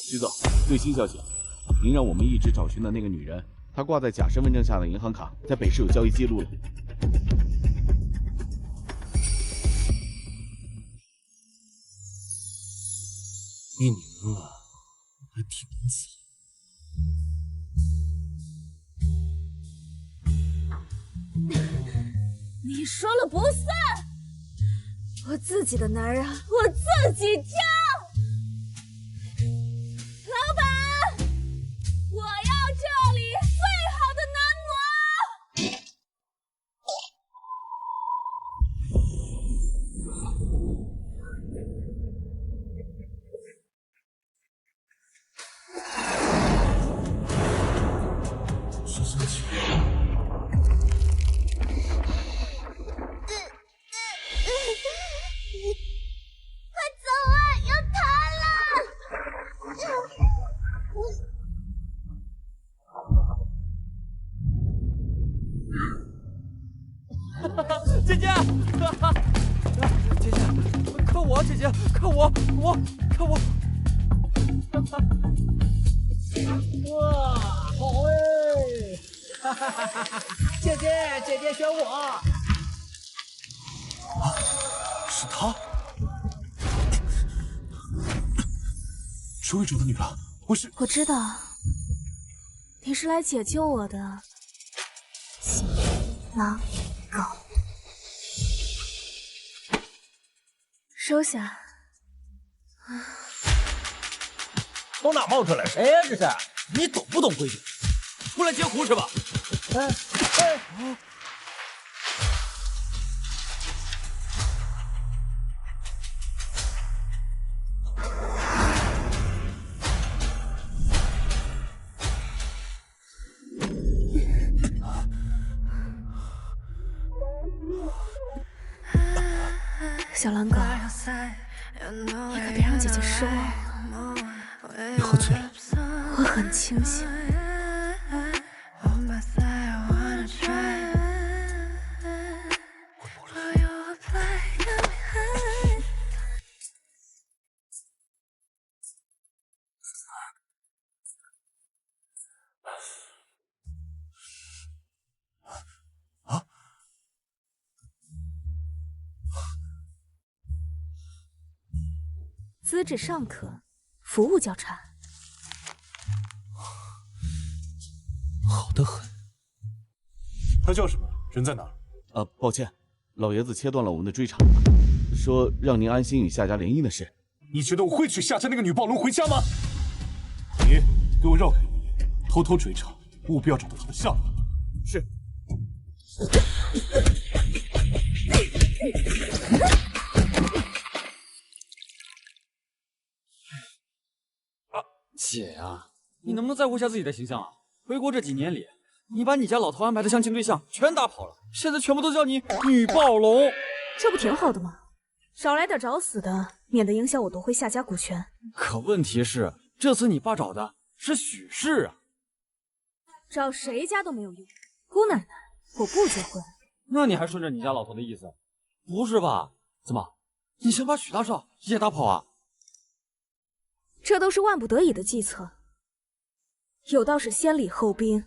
徐总，最新消息，您让我们一直找寻的那个女人，她挂在假身份证下的银行卡，在北市有交易记录了。一年了，还挺能死。你说了不算，我自己的男人我自己挑。老板，我要这里最好的男模。是生气。快走啊，要塌了！姐姐，姐姐，看我，姐姐，看我，看我。哇，好哎！哈哈哈哈！姐姐选我。是他，是魏主的女儿，不是？我知道，你是来解救我的新郎狗。收下。从哪冒出来？谁呀？这是？你懂不懂规矩？出来截胡是吧？小狼狗，你可别让姐姐失望了。你喝醉了？我很清醒。资质尚可，服务较差。好得很。他叫什么？人在哪儿？抱歉，老爷子切断了我们的追查，说让您安心与夏家联姻的事。你觉得我会娶夏家那个女暴龙回家吗？你给我绕开爷爷，偷偷追查，务必要找到他的下落。是。姐呀，你能不能在乎一下自己的形象啊？回国这几年里，你把你家老头安排的相亲对象全打跑了，现在全部都叫你女暴龙，这不挺好的吗？少来点找死的，免得影响我夺回夏家股权。可问题是，这次你爸找的是许氏啊，找谁家都没有用。姑奶奶，我不结婚。那你还顺着你家老头的意思？不是吧？怎么，你想把许大少也打跑啊？这都是万不得已的计策，有道是先礼后兵。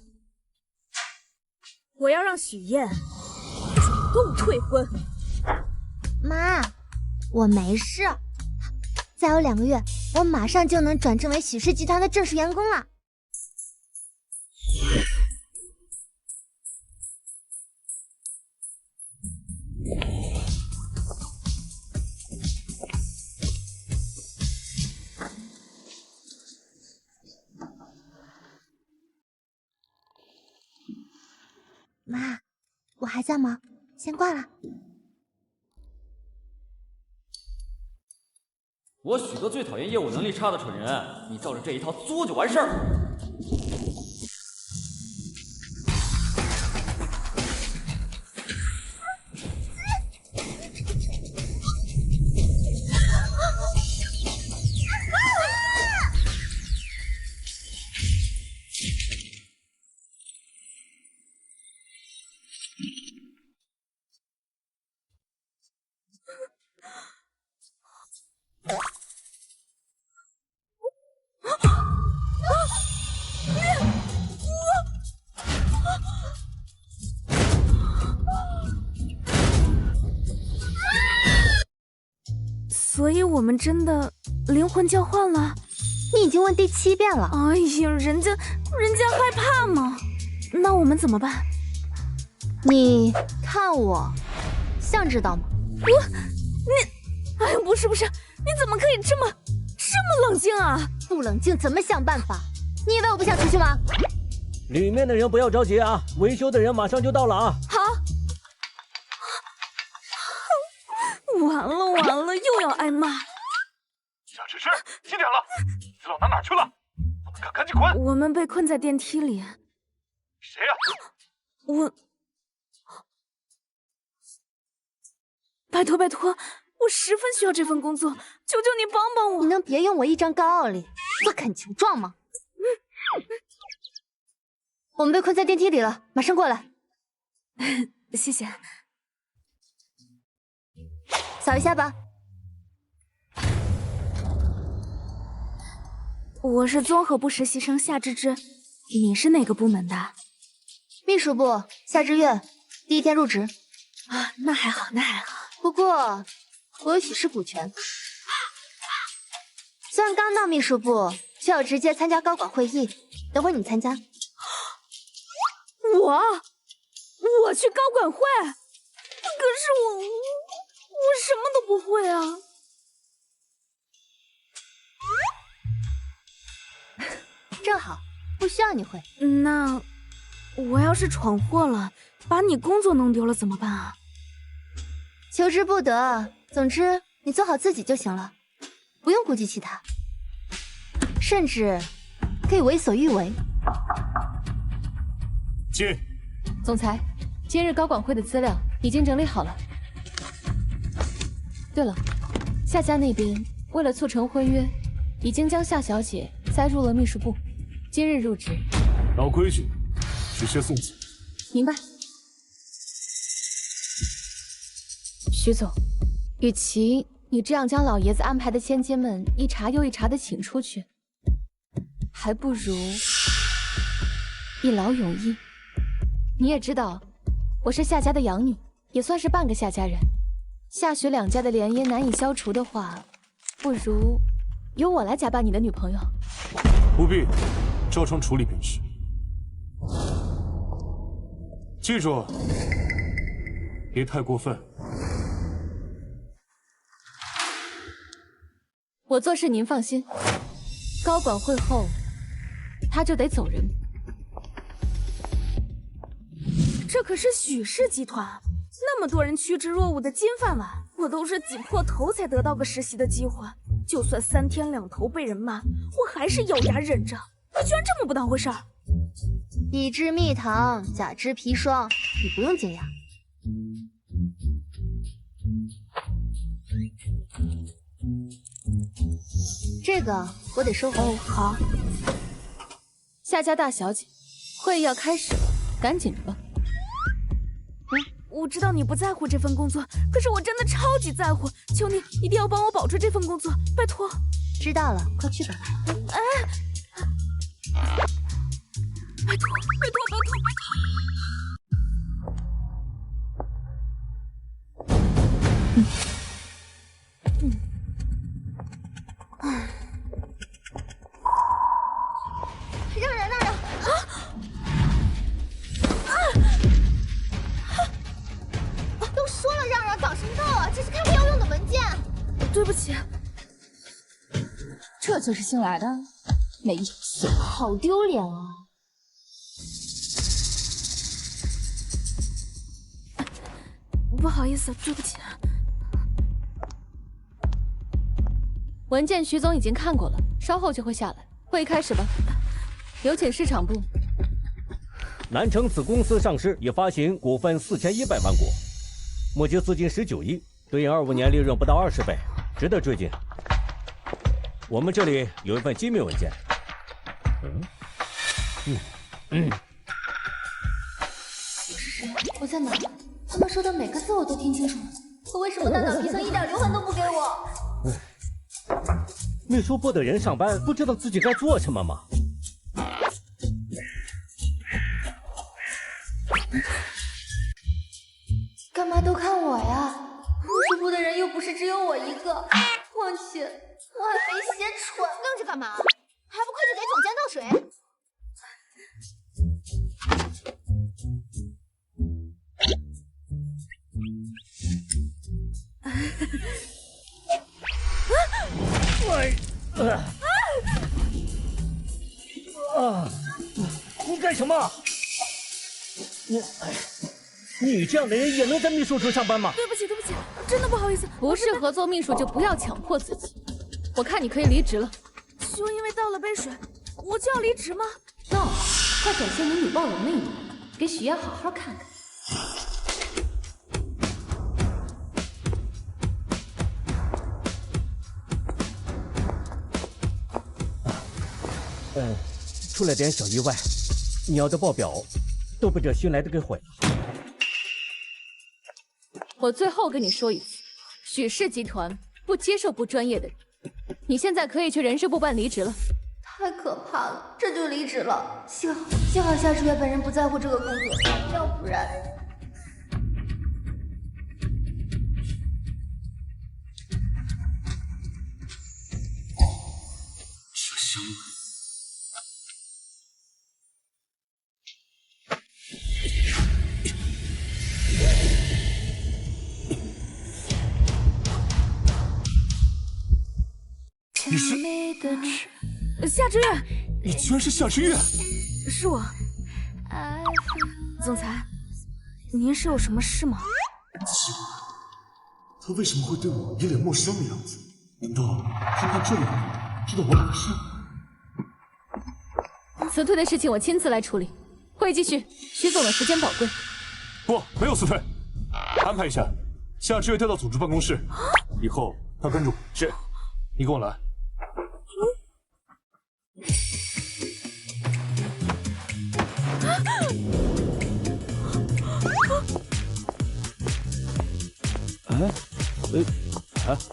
我要让许燕主动退婚。妈，我没事，再有2个月，我马上就能转正为许氏集团的正式员工了。妈，我还在忙，先挂了。我许哥最讨厌业务能力差的蠢人，你照着这一套做就完事儿。所以我们真的灵魂交换了？你已经问第7遍了。哎呀，人家害怕嘛。那我们怎么办？你看我像知道吗？哎呀，不是，你怎么可以这么冷静啊？不冷静怎么想办法？你以为我不想出去吗？里面的人不要着急啊，维修的人马上就到了啊。好。完了，又要挨骂。夏诗诗，几点了？知道哪去了？赶紧滚！我们被困在电梯里。谁呀？拜托，我十分需要这份工作，求求你帮帮我！你能别用我一张高傲脸做恳求状吗？我们被困在电梯里了，马上过来。谢谢。扫一下吧。我是综合部实习生夏芝芝，你是哪个部门的？秘书部夏之月，第1天入职。啊，那还好。不过我有许氏股权，虽然刚到秘书部，却要直接参加高管会议。等会儿你参加。我去高管会，可是我什么都不会啊。正好，不需要你会。那我要是闯祸了，把你工作弄丢了怎么办啊？求之不得。总之，你做好自己就行了，不用顾及其他，甚至可以为所欲为。进。总裁，今日高管会的资料已经整理好了。对了，夏家那边为了促成婚约，已经将夏小姐塞入了秘书部，今日入职。老规矩，直接送走。明白。徐总，与其你这样将老爷子安排的千金们一茬又一茬的请出去，还不如一劳永逸。你也知道，我是夏家的养女，也算是半个夏家人。夏许两家的联姻难以消除的话，不如由我来假扮你的女朋友。不必，照常处理便是。记住，别太过分。我做事您放心，高管会后他就得走人。这可是许氏集团，那么多人趋之若鹜的金饭碗，我都是挤破头才得到个实习的机会。就算3天2头被人骂，我还是咬牙忍着。你居然这么不当回事儿！乙之蜜糖，甲之砒霜，你不用惊讶。这个我得收回。哦，好。夏家大小姐，会议要开始了，赶紧的吧。我知道你不在乎这份工作，可是我真的超级在乎，求你一定要帮我保住这份工作，拜托。知道了，快去吧。哎，拜托，拜托，拜托，拜托。让让！都说了让，搞什么闹啊？这是开会要用的文件。对不起。这就是新来的，没眼色，好丢脸啊！不好意思，对不起。文件徐总已经看过了，稍后就会下来。会议开始吧，有请市场部。南城子公司上市已发行股份4100万股，募集资金19亿，对应25年利润不到20倍，值得追进。我们这里有一份机密文件。我在哪？他们说的每个字我都听清楚了，可为什么大脑皮层一点留痕都不给我？秘书部的人上班不知道自己该做什么吗？干嘛都看我呀？秘书部的人又不是只有我一个，干嘛？还不快去给总监倒水！你干什么？你这样的人也能在秘书处上班吗？对不起，对不起，真的不好意思。不适合做秘书就不要强迫自己。我看你可以离职了。就因为倒了杯水，我就要离职吗？ no， 快展现你女暴龙那一面，给许燕好好看看。出了点小意外，你要的报表都被这新来的给毁了。我最后跟你说一次，许氏集团不接受不专业的人。你现在可以去人事部办离职了。太可怕了，这就离职了。幸好夏之月本人不在乎这个工作，要不然……这香味。 你是夏之月，你居然是夏之月！是我。总裁，您是有什么事吗？奇怪，他为什么会对我一脸陌生的样子？难道是看这里的人知道我哪事？辞退的事情我亲自来处理。会议继续，徐总的时间宝贵。不，没有辞退，安排一下，夏之月调到组织办公室，以后他跟着我。是，你跟我来。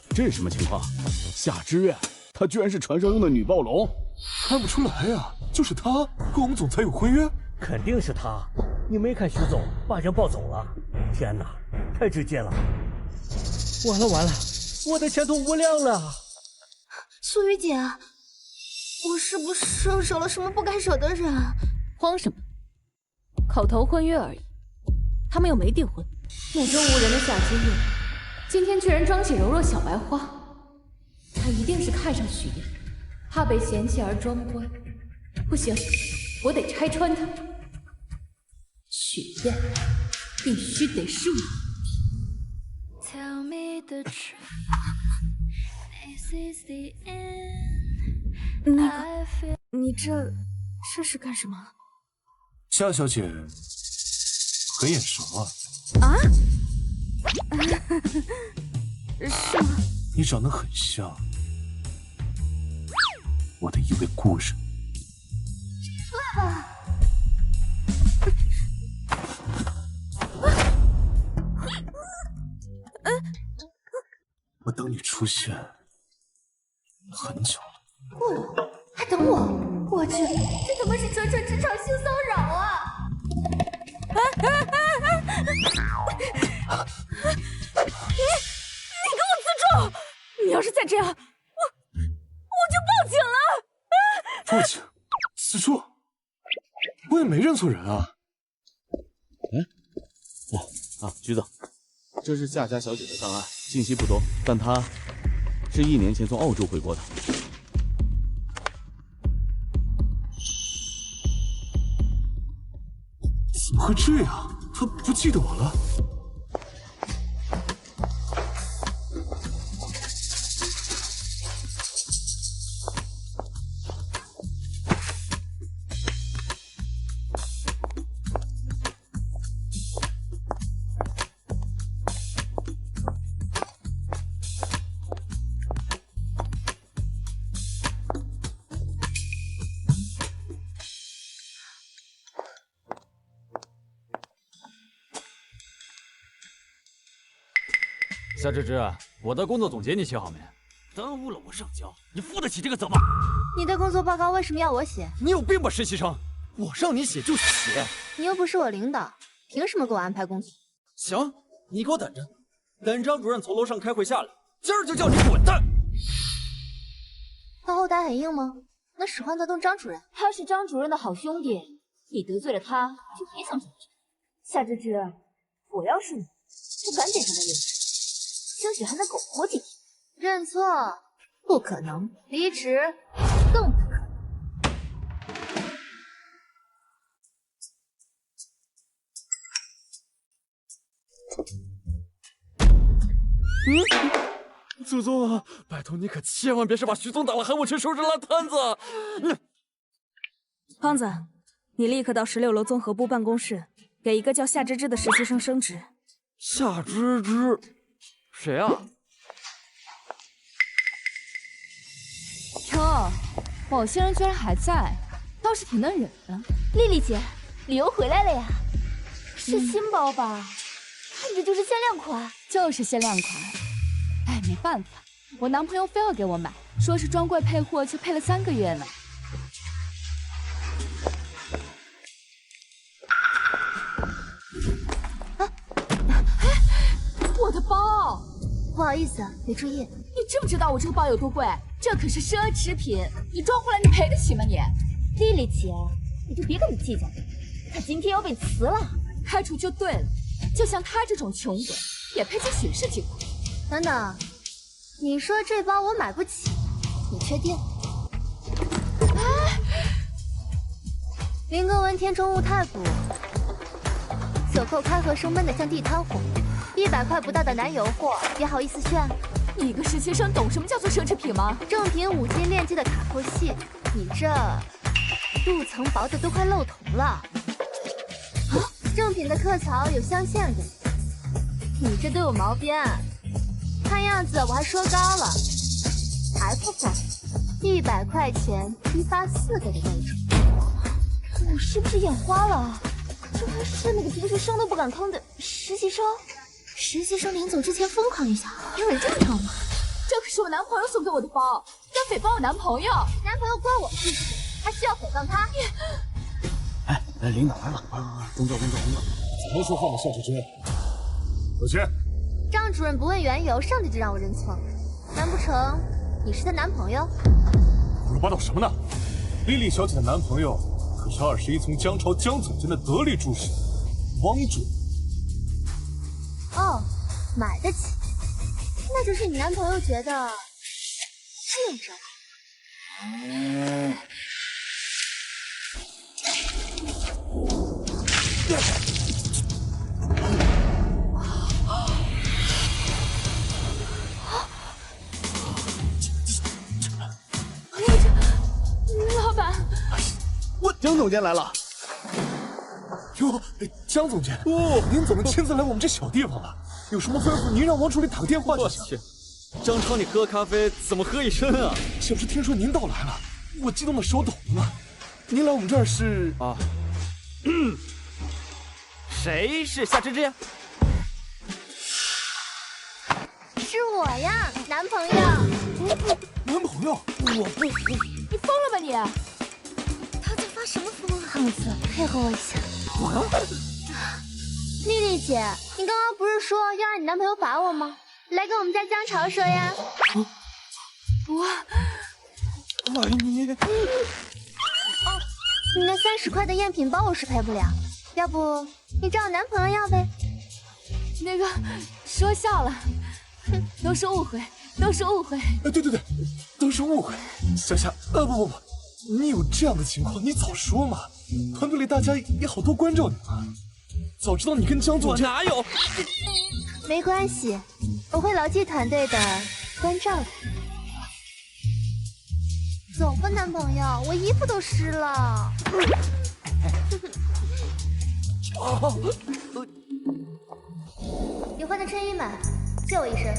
这是什么情况？夏之月，她居然是传说中的女暴龙？看不出来呀，就是她跟我们总裁有婚约。肯定是她，你没看徐总把人抱走了？天哪，太直接了！完了完了，我的前途无量了！素雨姐，我是不是惹了什么不该惹的人？慌什么？口头婚约而已，他们又没订婚。目中无人的夏之月，今天居然装起柔弱小白花，他一定是看上许燕，怕被嫌弃而装乖。不行，我得拆穿他。许燕必须得是我。 你这是干什么？夏小姐很眼熟啊。啊？是吗？你长得很像我的一位故人。爸爸。 我等你出现很久了。不，还等我！我去，这他妈是纯纯职场性骚扰啊！你给我自重！你要是再这样，我就报警了！报警？自重？我也没认错人啊。徐总，这是夏家小姐的档案，信息不多，但她是1年前从澳洲回国的。怎么会这样？她不记得我了？夏芝芝，我的工作总结你写好没？耽误了我上交，你负得起这个责吗？你的工作报告为什么要我写？你有病吧，实习生！我让你写就写。你又不是我领导，凭什么给我安排工作？行，你给我等着，等张主任从楼上开会下来，今儿就叫你滚蛋！他后台很硬吗？能使唤得动张主任？他是张主任的好兄弟，你得罪了他，就别想上去。夏芝芝，我要是你，就赶紧让他认识，兴许还能苟活几天。认错不可能，离职更不可能。祖宗，拜托你可千万别是把徐总打了喊我去收拾烂摊子。胖子，你立刻到16楼综合部办公室，给一个叫夏芝芝的实习生升职。夏芝芝，谁啊？哟，某些人居然还在，倒是挺能忍的。丽丽姐，你又回来了呀？是新包吧？看着就是限量款。就是限量款。哎，没办法，我男朋友非要给我买，说是专柜配货，却配了3个月呢。我的包，不好意思，没注意。你知不知道我这个包有多贵？这可是奢侈品，你装回来你赔得起吗你？丽丽姐，你就别跟你计较了，他今天要被辞了，开除就对了。就像他这种穷鬼，也配进许氏集团？等等，你说这包我买不起，你确定？林格文田中物太补，锁扣开合生闷的像地摊货，100块不到的男油货，也好意思炫？你一个实习生懂什么叫做奢侈品吗？正品5金链接的卡扣细，你这镀层薄的都快露头了。正品的客槽有镶嵌的，你这都有毛边，看样子我还说高了。F 款，100块钱批发4个的那种。我是不是眼花了？这还是那个平时生都不敢吭的实习生？实习生临走之前疯狂一下，有点正常吗？这可是我男朋友送给我的包，要诽谤我男朋友？男朋友关我屁事，还需要诽谤他？哎，领导来了，快快快，工作。怎么说话呢，夏芝芝？有钱。张主任不问缘由，上去就让我认错，难不成你是她男朋友？胡说八道什么呢？莉莉小姐的男朋友可是21从江朝江总监的得力助手汪准。哦，买得起，那就是你男朋友觉得是用着了。老板，江总监来了。哟，江总监，您怎么亲自来我们这小地方了？有什么吩咐，您让王助理打个电话就行。我去，张超，你喝咖啡怎么喝一身啊？小是听说您到来了，我激动的手抖了。您来我们这儿是啊？谁是夏芝芝？是我呀，男朋友。男朋友？我不，你疯了吧你？他在发什么疯啊？胖子，配合我一下。丽丽姐，你刚刚不是说要让你男朋友罚我吗？来跟我们家江潮说呀。你那30块的赝品包我是赔不了，要不你找我男朋友要呗？那个说笑了，都是误会，都是误会。对，都是误会。夏，不，你有这样的情况，你早说嘛！团队里大家也好多关照你嘛。早知道你跟江总监，我哪有？没关系，我会牢记团队的关照的。走吧，男朋友，我衣服都湿了。你换的衬衣满，借我一身。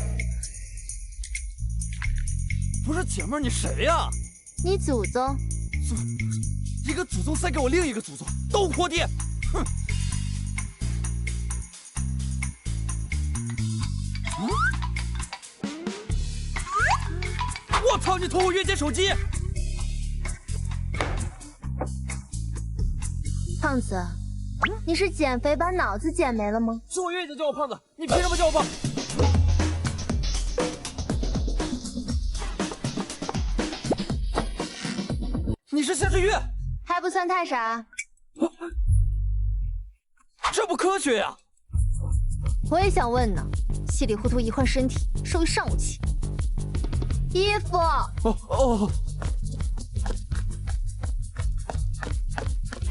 不是姐妹儿，你谁呀？你祖宗。一个祖宗塞给我另一个祖宗，都扩爹！哼！我操！你偷我月姐手机！胖子，你是减肥把脑子减没了吗？是我月姐叫我胖子，你凭什么叫我胖？你是夏之月，还不算太傻。这不科学呀！我也想问呢，稀里糊涂一换身体，受一上午气。衣服。哦。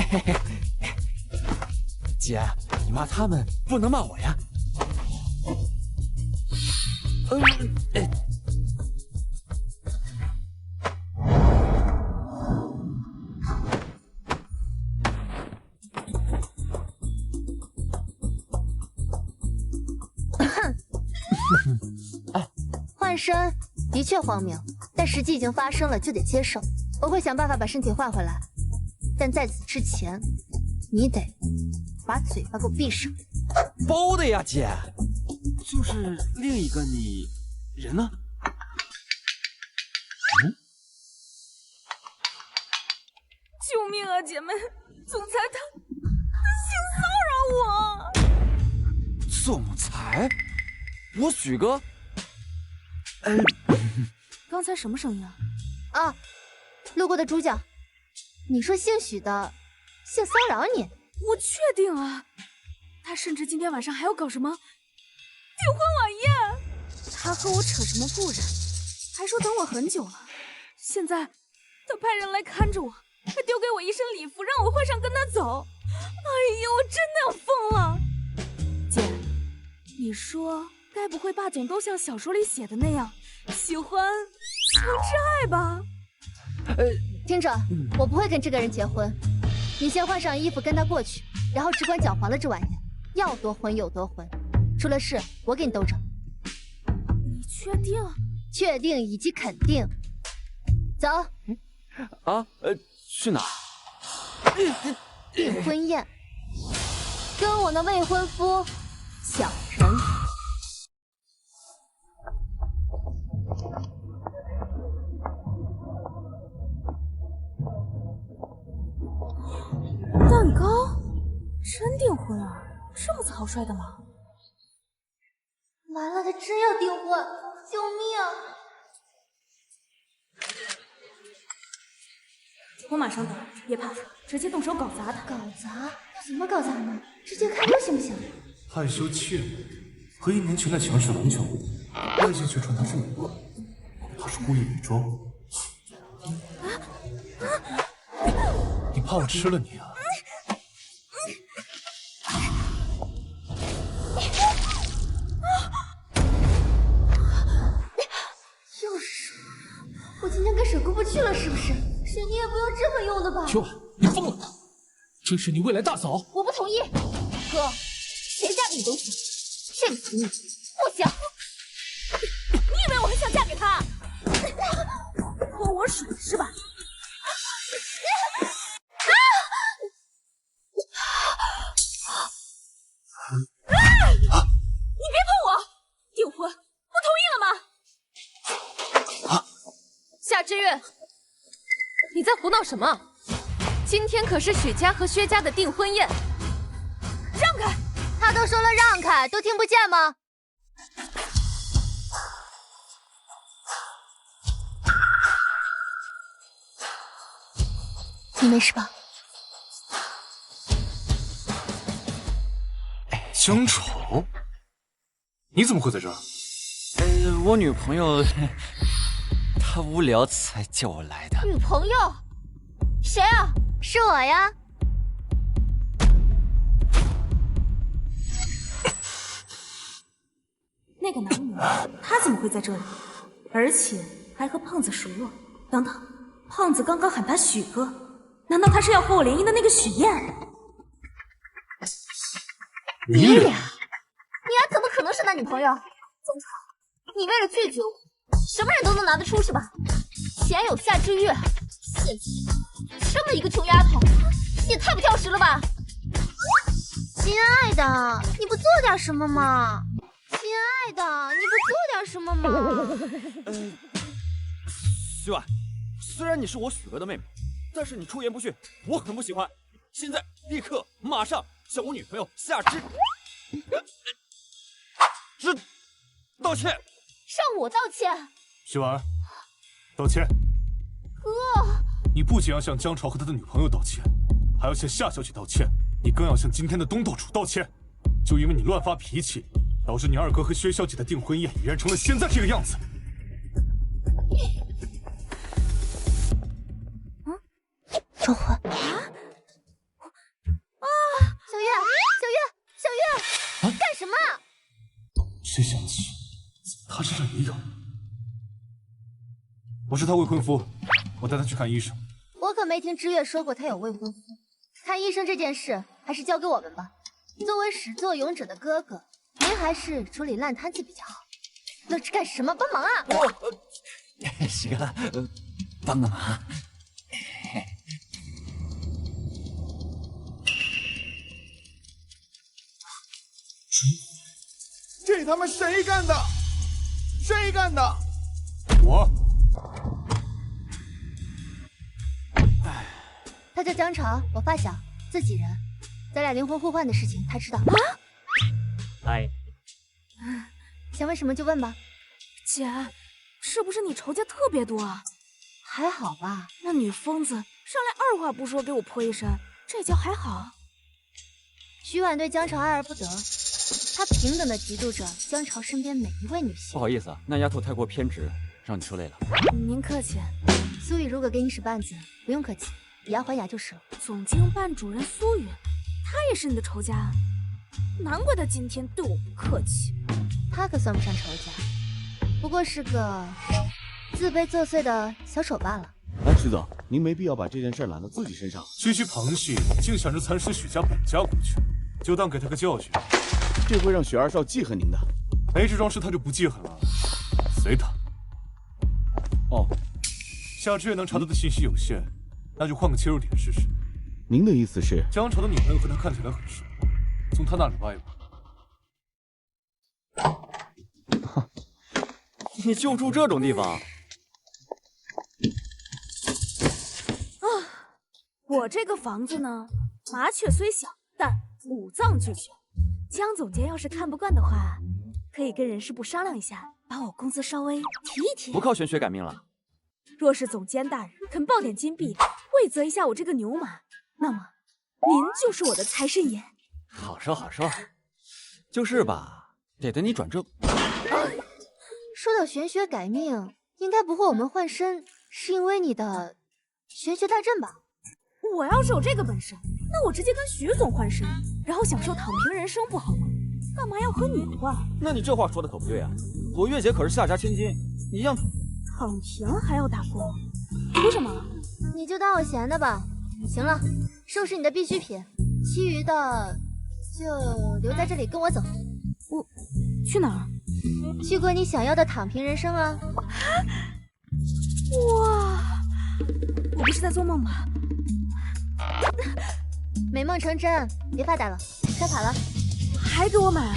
嘿嘿，姐，你骂他们不能骂我呀。换身的确荒谬，但实际已经发生了，就得接受。我会想办法把身体换回来，但在此之前，你得把嘴巴给我闭上。包的呀，姐。就是另一个你，人呢？救命啊，姐妹！总裁他性骚扰我。总裁？我许哥？刚才什么声音啊？啊，路过的猪叫。你说姓许的性骚扰你？我确定啊，他甚至今天晚上还要搞什么订婚晚宴。他和我扯什么不然，还说等我很久了。现在他派人来看着我，还丢给我一身礼服，让我换上跟他走。哎呦，我真的要疯了！姐，你说该不会霸总都像小说里写的那样喜欢强制爱吧？听着，我不会跟这个人结婚。你先换上衣服跟他过去，然后只管搅黄了这玩意，要多混有多混。出了事我给你兜着。你确定？确定以及肯定。走。去哪？订婚宴，跟我的未婚夫小人。蛋糕？真订婚啊？这么草率的吗？完了，他真要订婚！救命！我马上到，别怕，直接动手搞砸他。搞砸？要怎么搞砸呢？直接开锅行不行？害羞怯和1年前的强势完全不同，外界却传他是美国，他是故意伪装。你怕我吃了你啊？又是我今天跟水过不去了是不是？水你也不用这么用的吧？秋婉，你疯了！这是你未来大嫂。我不同意，哥，谁嫁给你都行，这个福你不行。你以为我很想嫁给他？泼我水是吧？你别碰我！订婚，我同意了吗？夏之月，你在胡闹什么？今天可是许家和薛家的订婚宴。让开！他都说了让开，都听不见吗？你没事吧？乡愁，你怎么会在这儿？我女朋友她无聊才叫我来的。女朋友？谁啊？是我呀。那个男模，他怎么会在这里？而且还和胖子熟络。等等，胖子刚刚喊他许哥，难道他是要和我联姻的那个许燕？你俩，你俩怎么可能是男女朋友？总裁，你为了拒绝我，什么人都能拿得出是吧？前有夏之月，现在这么一个穷丫头，也太不挑食了吧！亲爱的，你不做点什么吗？亲爱的，你不做点什么吗？徐婉，虽然你是我许哥的妹妹，但是你出言不逊，我很不喜欢。现在立刻马上向我女朋友夏之道歉。让我道歉？徐婉，道歉。哥，你不仅要向江潮和他的女朋友道歉，还要向夏小姐道歉，你更要向今天的东道主道歉。就因为你乱发脾气，导致你二哥和薛小姐的订婚宴已然成了现在这个样子。招魂啊！小月，干什么？薛想起，他身上也有。我是他未婚夫，我带他去看医生。我可没听知月说过他有未婚夫。看医生这件事还是交给我们吧。作为始作俑者的哥哥，您还是处理烂摊子比较好。愣着干什么？帮忙啊！是个，帮个忙。这他妈谁干的？谁干的？我。他叫江潮，我发小，自己人。咱俩灵魂互换的事情他知道。啊？嗨。想问什么就问吧。姐，是不是你仇家特别多啊？还好吧。那女疯子上来二话不说给我泼一身，这叫还好？徐婉对江潮爱而不得，她平等的嫉妒着江潮身边每一位女性。不好意思啊，那丫头太过偏执，让你受累了。您客气。苏雨如果给你使绊子，不用客气，以牙还牙就是了。总经办主任苏雨，她也是你的仇家，难怪她今天对我不客气。她可算不上仇家，不过是个自卑作祟的小丑罢了。哎，徐总，您没必要把这件事揽到自己身上。区区旁系，竟想着蚕食许家本家过去，就当给他个教训。这会让许二少记恨您的。没这桩事他就不记恨了，随他。哦，夏之月能查到的信息有限，那就换个切入点试试。您的意思是，江潮的女朋友和他看起来很熟，从他那里挖一挖。哼，你就住这种地方？我这个房子呢，麻雀虽小，但五脏俱全。江总监要是看不惯的话，可以跟人事部商量一下，把我工资稍微提一提。不靠玄学改命了。若是总监大人肯报点金币，慰责一下我这个牛马，那么您就是我的财神爷。好说好说，就是吧，得等你转正。说到玄学改命，应该不会我们换身是因为你的玄学大阵吧？我要是有这个本事，那我直接跟徐总换身，然后享受躺平人生不好吗？干嘛要和你换？那你这话说的可不对啊！我月姐可是夏家千金，你让躺平还要打工，图什么？你就当我闲的吧。行了，收拾你的必需品，其余的就留在这里跟我走。我去哪儿？去过你想要的躺平人生啊！哇，我不是在做梦吧？美梦成真，别发呆了，刷卡了，还给我买？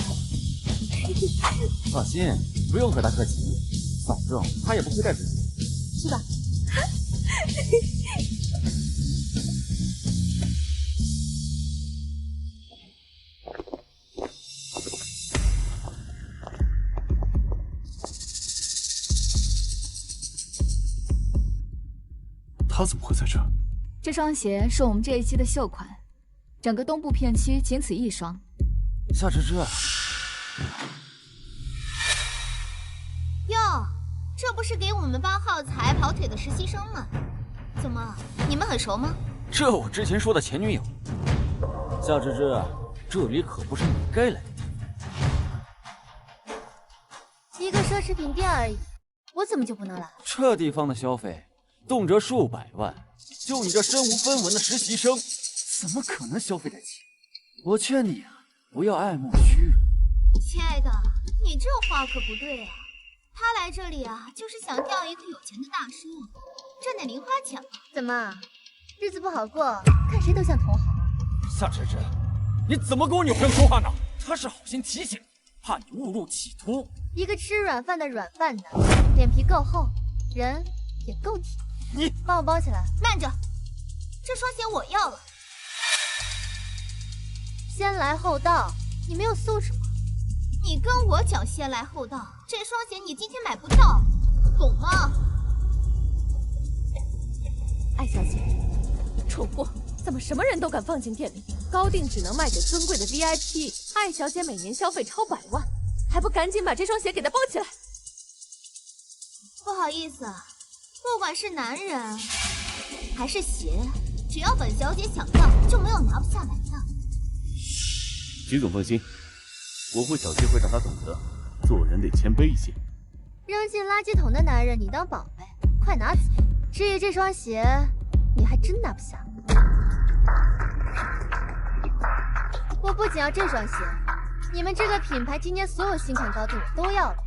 放心，不用和他客气，反正他也不亏待自己。去吧。他怎么会在这？这双鞋是我们这一期的秀款，整个东部片区仅此一双。夏芝芝，哟，这不是给我们班耗材跑腿的实习生吗？怎么，你们很熟吗？这我之前说的前女友。夏芝芝，这里可不是你该来的地方。一个奢侈品店而已，我怎么就不能来？这地方的消费动辄数百万，就你这身无分文的实习生，怎么可能消费得起？我劝你啊，不要爱慕虚荣。亲爱的，你这话可不对啊！他来这里啊，就是想钓一个有钱的大叔，赚点零花钱嘛。怎么，日子不好过，看谁都像同行啊！夏芝芝，你怎么跟我女朋友说话呢？她是好心提醒你，怕你误入歧途。一个吃软饭的软饭男，脸皮够厚，人也够铁。你帮我包起来。慢着，这双鞋我要了。先来后到，你没有素质吗？你跟我讲先来后到，这双鞋你今天买不到，懂吗？艾小姐，蠢货，怎么什么人都敢放进店里？高定只能卖给尊贵的 VIP， 艾小姐每年消费超100万，还不赶紧把这双鞋给她包起来？不好意思，不管是男人还是鞋，只要本小姐想要，就没有拿不下来的。徐总放心，我会找机会让他懂得做人得谦卑一些。扔进垃圾桶的男人，你当宝贝，快拿走。至于这双鞋，你还真拿不下。我不仅要这双鞋，你们这个品牌今年所有新款高定我都要了。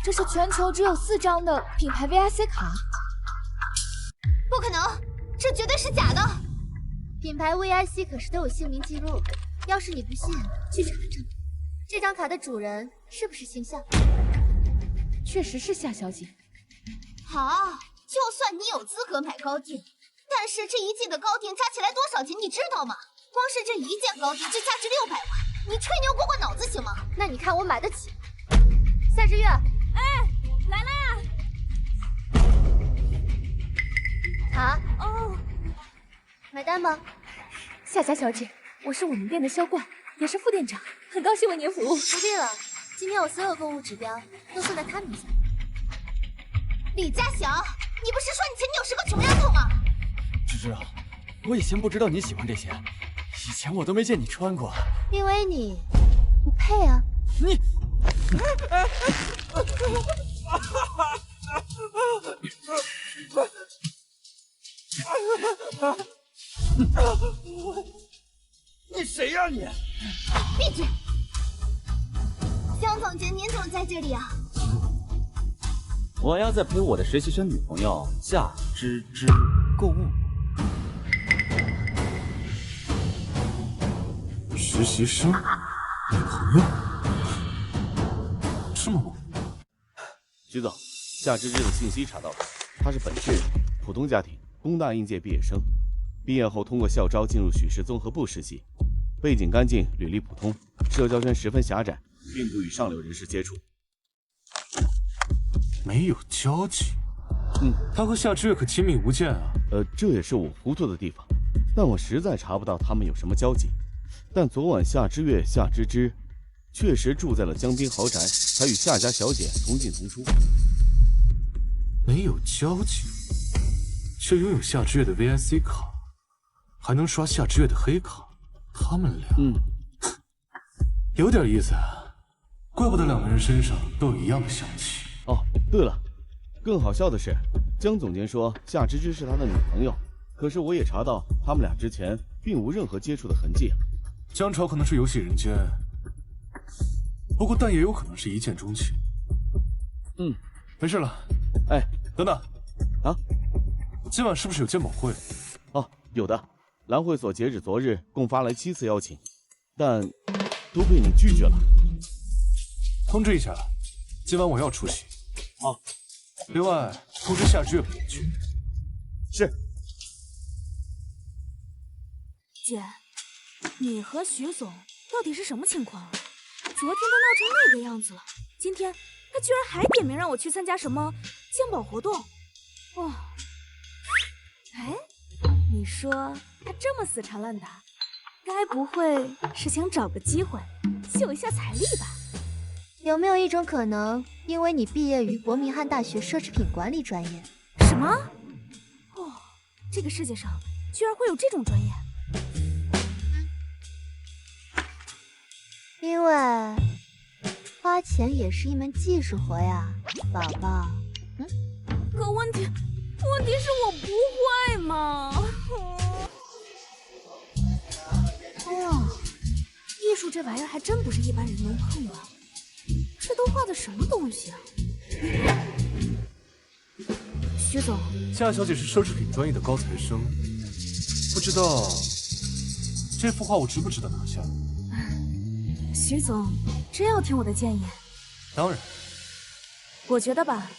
这是全球只有4张的品牌 VIC 卡。不可能，这绝对是假的。品牌 VIC 可是都有姓名记录，要是你不信，去查证。这张卡的主人是不是姓夏？确实是夏小姐。好，就算你有资格买高定，但是这一季的高定加起来多少钱，你知道吗？光是这一件高定就价值600万，你吹牛过过脑子行吗？那你看我买得起。夏之月，哎，来了呀！卡，哦，买单吗？夏家小姐，我是我们店的销冠，也是副店长，很高兴为您服务。不必了，今天我所有购物指标都算在他名下。李家祥，你不是说你前女友是个穷丫头吗？芝芝啊，我以前不知道你喜欢这些，以前我都没见你穿过。因为你不配啊。你，你谁呀你？闭嘴！江总监，您怎么在这里啊？我要在陪我的实习生女朋友夏芝芝购物。实习生，女朋友，这么猛？徐总，夏芝芝的信息查到了，她是本市普通家庭工大应届毕业生，毕业后通过校招进入许氏综合部实习，背景干净，履历普通，社交圈十分狭窄，并不与上流人士接触。没有交集。他和夏之月可亲密无间啊。这也是我糊涂的地方，但我实在查不到他们有什么交集。但昨晚夏之月、夏芝芝确实住在了江滨豪宅，还与夏家小姐同进同出。没有交集，却拥有夏之月的 VIC 卡，还能刷夏之月的黑卡，他们俩，有点意思啊。怪不得两个人身上都有一样的香气。哦，对了，更好笑的是，江总监说夏芝芝是他的女朋友，可是我也查到他们俩之前并无任何接触的痕迹。江潮可能是游戏人间，不过但也有可能是一见钟情。没事了。哎，等等，啊，今晚是不是有鉴宝会？哦，有的，蓝会所截止昨日共发来7次邀请，但都被你拒绝了。通知一下，今晚我要出席。好，另外通知夏之月陪我去。是。姐，你和徐总到底是什么情况啊？昨天都闹成那个样子了，今天他居然还点名让我去参加什么鉴宝活动。哦，哎，你说他这么死缠烂打，该不会是想找个机会秀一下财力吧？有没有一种可能，因为你毕业于伯明翰大学奢侈品管理专业？什么？哦，这个世界上居然会有这种专业？因为花钱也是一门技术活呀，宝宝。可问题是我不会嘛。哦，艺术这玩意儿还真不是一般人能碰的。这都画的什么东西啊？徐总，夏小姐是奢侈品专业的高材生，不知道这幅画我值不值得拿下？徐总，真要听我的建议？当然。我觉得吧，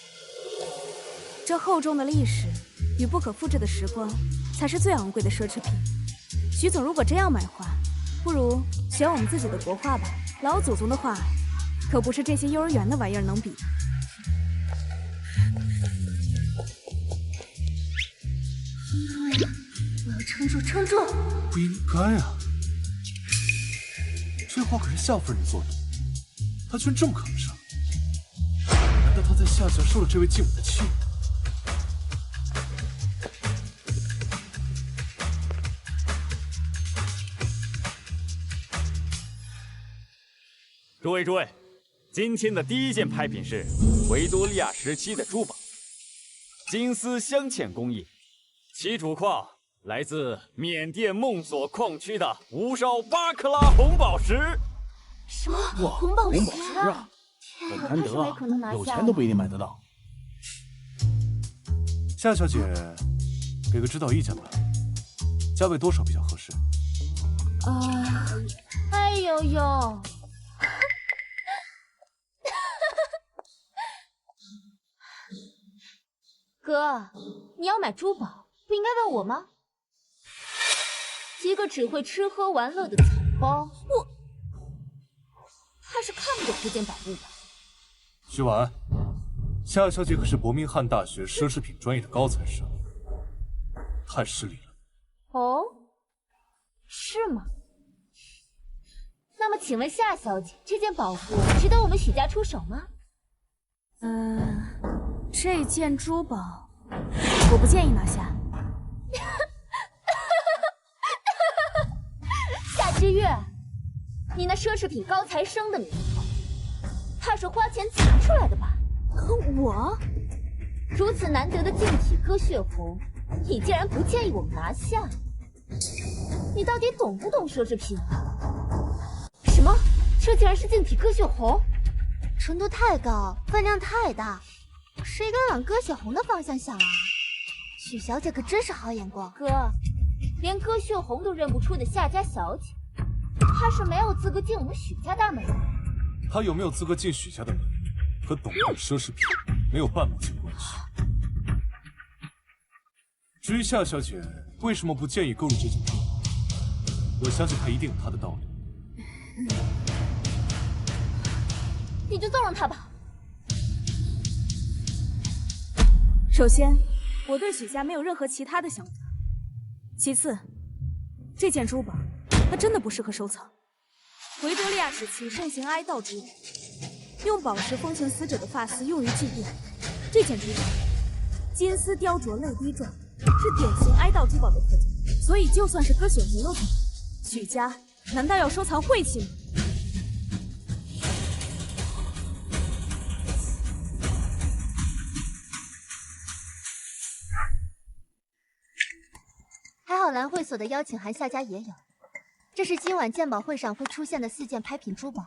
这厚重的历史与不可复制的时光，才是最昂贵的奢侈品。徐总如果真要买画，不如选我们自己的国画吧。老祖宗的画，可不是这些幼儿园的玩意儿能比的。你撑住，撑住！不应该啊，这话可是夏夫人做的，她居然这么看不上。难道她在夏家受了这位继母的气？诸位，今天的第一件拍品是维多利亚时期的珠宝，金丝镶嵌工艺，其主矿来自缅甸梦索矿区的无烧8克拉红宝石。什么？哇，红宝石啊！天啊，难得啊，有钱都不一定买得到。夏小姐，给个指导意见吧，价位多少比较合适？哎呦呦！哥，你要买珠宝，不应该问我吗？一个只会吃喝玩乐的草包，我怕是看不懂这件宝物吧？徐婉，夏小姐可是伯明翰大学奢侈品专业的高材生，太失礼了。哦，是吗？那么，请问夏小姐，这件宝物值得我们许家出手吗？这件珠宝，我不建议拿下。夏之月，你那奢侈品高材生的名头，怕是花钱砸出来的吧？我如此难得的净体歌血红，你竟然不建议我们拿下？你到底懂不懂奢侈品啊？什么？这竟然是净体歌血红？纯度太高，分量太大，谁敢往歌血红的方向想啊？许小姐可真是好眼光，哥，连歌血红都认不出的夏家小姐，怕是没有资格进我们许家大门。她有没有资格进许家的门，和懂不懂奢侈品没有半毛钱关系。至于夏小姐为什么不建议购入这件珠宝，我相信她一定有她的道理。你就纵容她吧。首先，我对许家没有任何其他的想法。其次，这件珠宝它真的不适合收藏。维多利亚时期盛行哀悼珠宝，用宝石封存死者的发丝用于祭奠。这件珠宝金丝雕琢泪滴状，是典型哀悼珠宝的特征。所以就算是歌血红又怎么？许家难道要收藏晦气吗？还好蓝会所的邀请函夏家也有，这是今晚鉴宝会上会出现的4件拍品珠宝。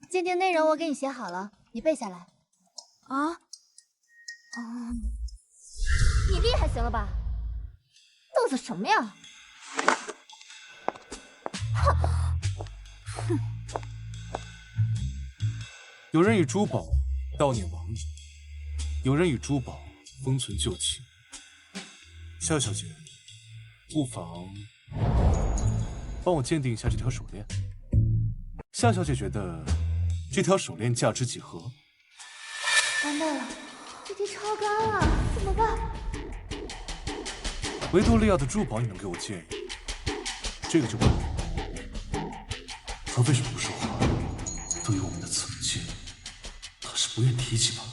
鉴定内容我给你写好了，你背下来。你厉害行了吧？嘚瑟什么呀？哼！有人以珠宝悼念亡者，有人以珠宝封存旧情。夏小姐，不妨帮我鉴定一下这条手链。夏小姐觉得这条手链价值几何？完蛋了，这题超干了，怎么办？维多利亚的珠宝你能给我建议？这个就不能。他为什么不说话？对于我们的曾经，他是不愿提起吧？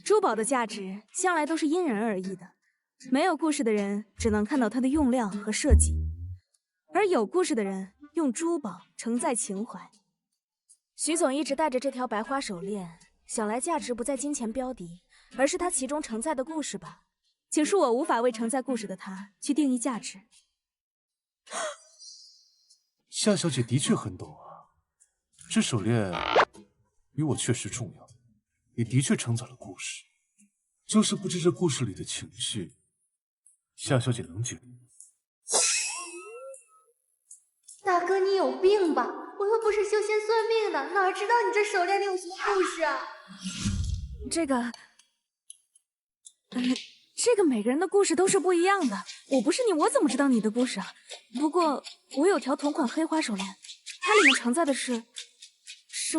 珠宝的价值向来都是因人而异的，没有故事的人只能看到它的用料和设计，而有故事的人用珠宝承载情怀。徐总一直戴着这条白花手链，想来价值不在金钱标的，而是它其中承载的故事吧。请恕我无法为承载故事的它去定义价值。夏小姐的确很懂啊，这手链与我确实重要，也的确承载了故事，就是不知这故事里的情绪，夏小姐能解读。大哥，你有病吧？我又不是修仙算命的，哪知道你这手链里有什么故事啊？这个每个人的故事都是不一样的。我不是你，我怎么知道你的故事啊？不过我有条同款黑花手链，它里面承载的是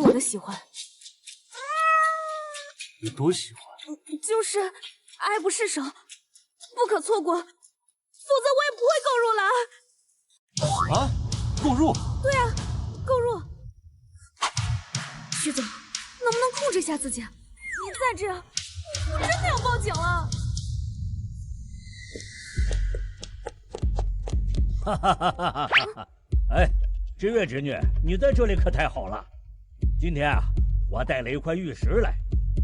我的喜欢。你多喜欢？就是爱不释手，不可错过，否则我也不会购入了。啊，购入？对啊，购入。徐总，能不能控制一下自己？你再这样，我真的要报警了。哈哈哈哈哈哈！哎，知月侄女，你在这里可太好了。今天啊，我带了一块玉石来，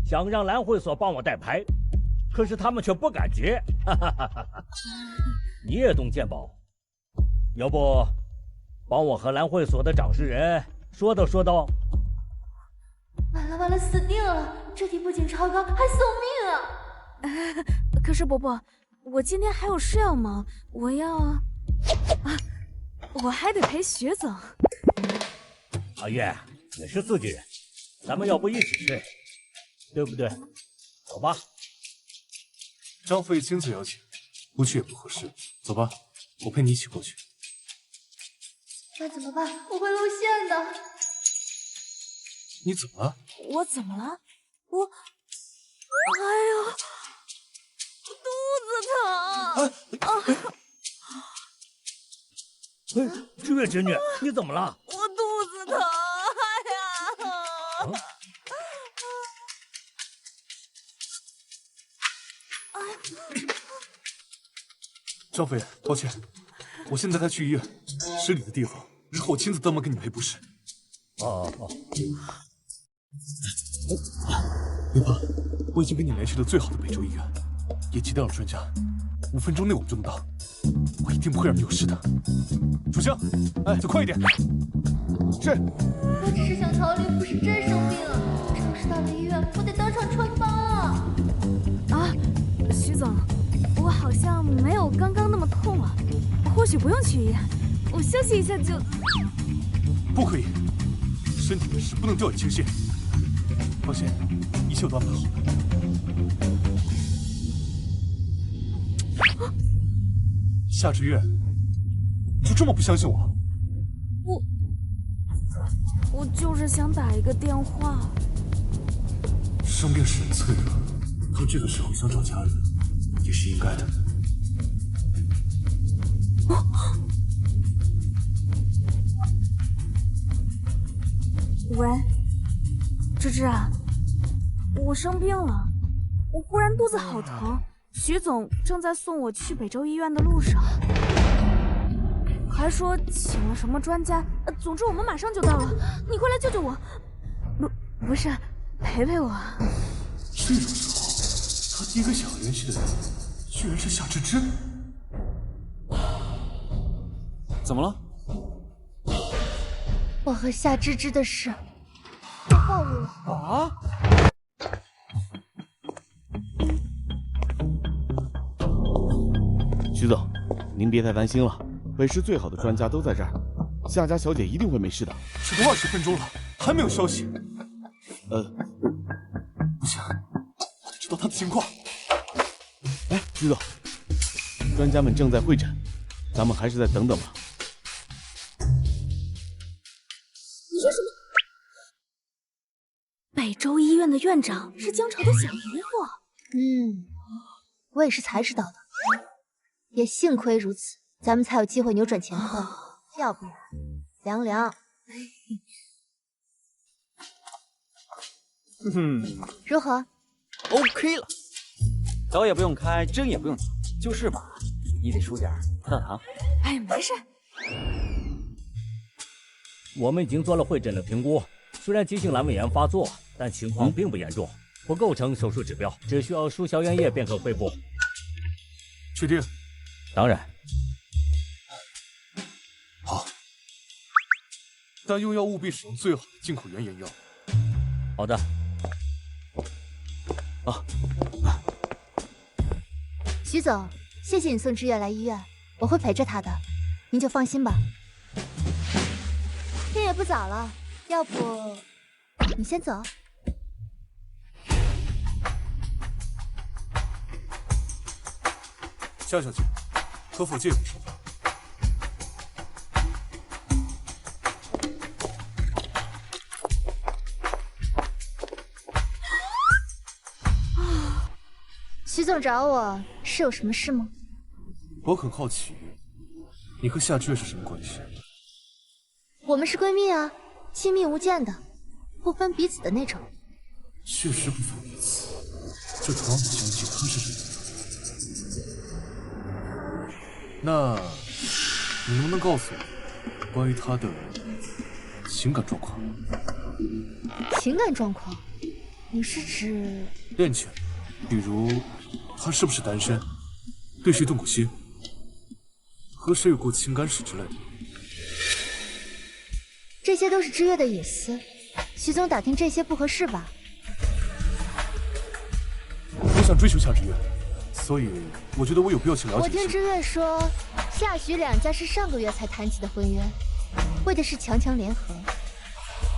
想让蓝会所帮我代牌，可是他们却不敢接。哈哈哈哈哈！你也懂鉴宝，要不帮我和蓝会所的掌事人说道说道？完了完了，死定了！这题不仅超高，还送命啊！可是伯伯，我今天还有事要忙，我要我还得陪徐总。阿月，你是自己人，咱们要不一起睡，对不对？走吧。张飞亲自邀请，不去也不合适。走吧，我陪你一起过去。那怎么办？我会露馅的。你怎么了？我怎么了？哎呦，肚子疼！知月侄女，你怎么了？我肚子疼！哎呀！张飞，抱歉，我现在带去医院，失礼的地方，日后我亲自登门给你赔不是。哦。别怕，我已经给你联系了最好的北周医院，也急调了专家，5分钟内我们就能到，我一定不会让你有事的。楚香，走快一点。是。我只是想逃离，不是真生病。要是到了医院，我得当场穿帮啊！啊，徐总，我好像没有刚刚那么痛了，或许不用去医院，我休息一下就……不可以，身体的事不能掉以轻心。放心，一切我都安排好了。夏之月，就这么不相信我？我就是想打一个电话。生病使人脆弱，到这个时候想找家人，也是应该的。喂，芝芝啊，我生病了，我忽然肚子好疼，徐总正在送我去北周医院的路上，还说请了什么专家，总之我们马上就到了，你快来救救我！不是，陪陪我。这种时候，他第一个想要联系的人，居然是夏芝芝。怎么了？我和夏芝芝的事被暴露了。啊！徐总，您别太担心了，北市最好的专家都在这儿，夏家小姐一定会没事的。这都20分钟了，还没有消息。不行，我得知道他的情况。哎，徐总，专家们正在会诊，咱们还是再等等吧。你说什么？北周医院的院长是江潮的小姨夫。我也是才知道的，也幸亏如此，咱们才有机会扭转乾坤，要不然凉凉。如何 ？OK 了，刀也不用开，针也不用打，就是吧，你得输点葡萄糖。哎，没事。我们已经做了会诊的评估，虽然急性阑尾炎发作，但情况并不严重，不构成手术指标，只需要输消炎液便可恢复。确定？当然。好，但用药务必使用最好的进口原研药。好的。徐总，谢谢你送知月来医院，我会陪着她的，您就放心吧。天也不早了，要不你先走。夏小姐，可否借我说话？徐总找我是有什么事吗？我很好奇，你和夏之月是什么关系？我们是闺蜜啊，亲密无间的，不分彼此的那种。确实不分彼此，这同样的相信他是这样。那你能不能告诉我关于他的情感状况？情感状况？你是指恋情，比如他是不是单身，对谁动过心，和谁有过情感史之类的？这些都是知月的隐私，徐总打听这些不合适吧？我想追求夏之月，所以我觉得我有必要去了解。我听知月说，夏徐两家是上个月才谈起的婚约，为的是强强联合。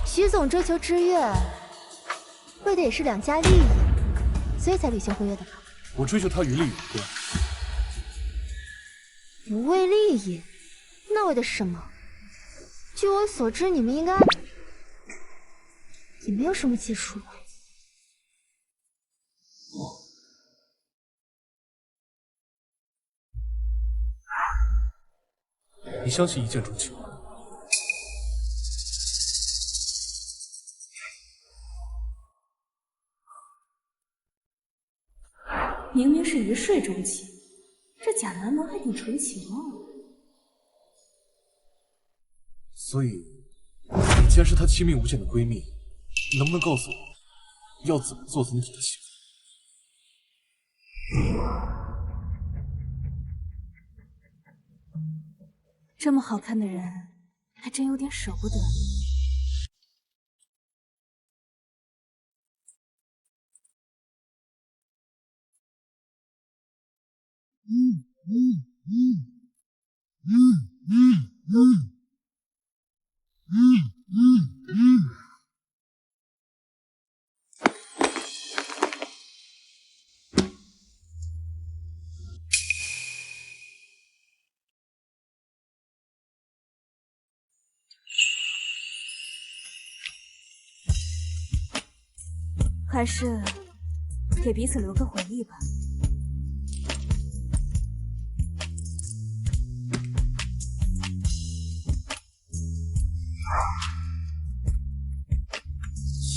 徐总追求知月，为的也是两家利益，所以才履行婚约的吧？我追求他与利益有关。不为利益，那为的是什么？据我所知，你们应该也没有什么基础吧？你相信一见钟情？明明是一睡钟情，这贾南萌还挺纯情啊。所以，你既然是她亲密无间的闺蜜，你能不能告诉我，要怎么做才能替她幸福？这么好看的人，还真有点舍不得。还是给彼此留个回忆吧。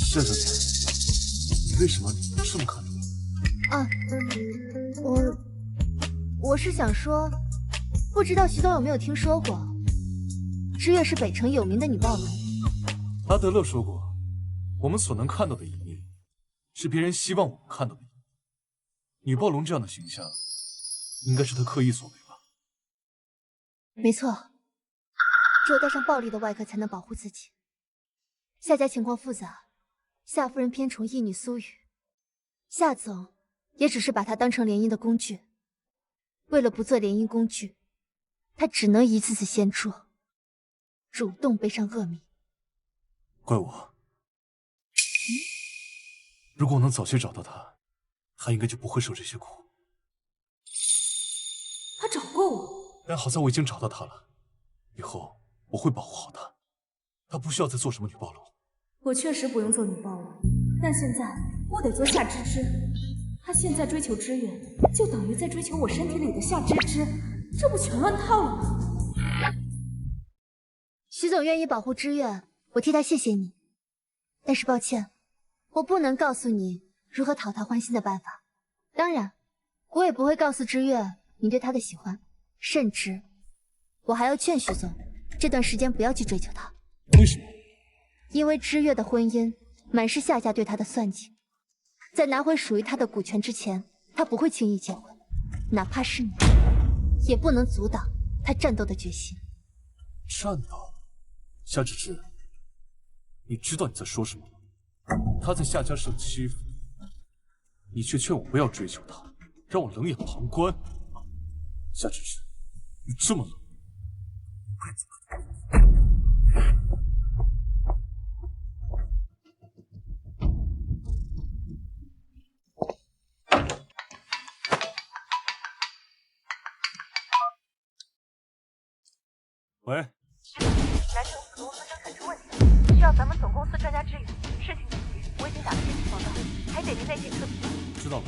夏小姐，你为什么这么看着我？啊，我是想说，不知道徐总有没有听说过，知月是北城有名的女暴龙。阿德勒说过，我们所能看到的一面，是别人希望我们看到的一面。女暴龙这样的形象，应该是他刻意所为吧？没错，只有戴上暴力的外壳才能保护自己。夏家情况复杂，夏夫人偏宠义女苏雨，夏总也只是把她当成联姻的工具。为了不做联姻工具，他只能一次次献出，主动背上恶名。怪我。如果我能早些找到他，他应该就不会受这些苦。他找过我，但好在我已经找到他了，以后我会保护好他，他不需要再做什么女暴龙。我确实不用做女暴龙，但现在我得做夏芝芝。他现在追求知月，就等于在追求我身体里的夏芝芝，这不全乱套了吗？徐总愿意保护知月，我替他谢谢你。但是抱歉，我不能告诉你如何讨她欢心的办法。当然，我也不会告诉知月你对她的喜欢，甚至我还要劝徐总这段时间不要去追求她。为什么？因为知月的婚姻满是夏家对她的算计，在拿回属于她的股权之前，她不会轻易结婚，哪怕是你，也不能阻挡她战斗的决心。战斗？夏芷芷，你知道你在说什么吗？她在夏家受欺负，你却劝我不要追求她，让我冷眼旁观。夏芷芷，你这么冷。喂，南城子公司生产出问题，需要咱们总公司专家支援，事情紧急，我已经打了电话报告，还得您再检测。知道了。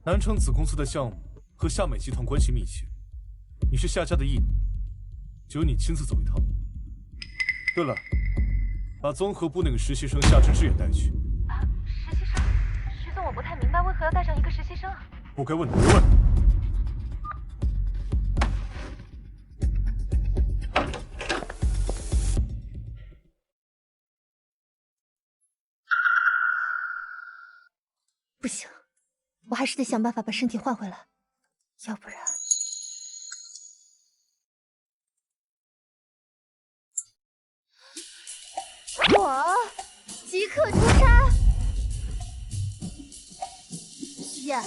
南城子公司的项目和夏美集团关系密切，你是夏家的义女，就由你亲自走一趟。对了，把综合部那个实习生夏芝芝也带去。实习生？徐总，我不太明白为何要带上一个实习生啊？不该问的别问。不行，我还是得想办法把身体换回来，要不然……我即刻出差。徐姐，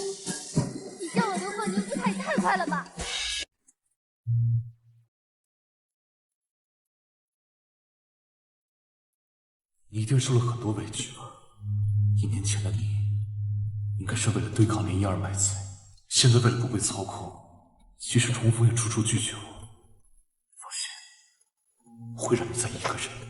你叫我留后宁姿态也太快了吧！你一定受了很多委屈吧？1年前的你，应该是为了对抗林一而买菜，现在为了不被操控，即使重逢也处处拒绝我。放心，会让你再一个人的。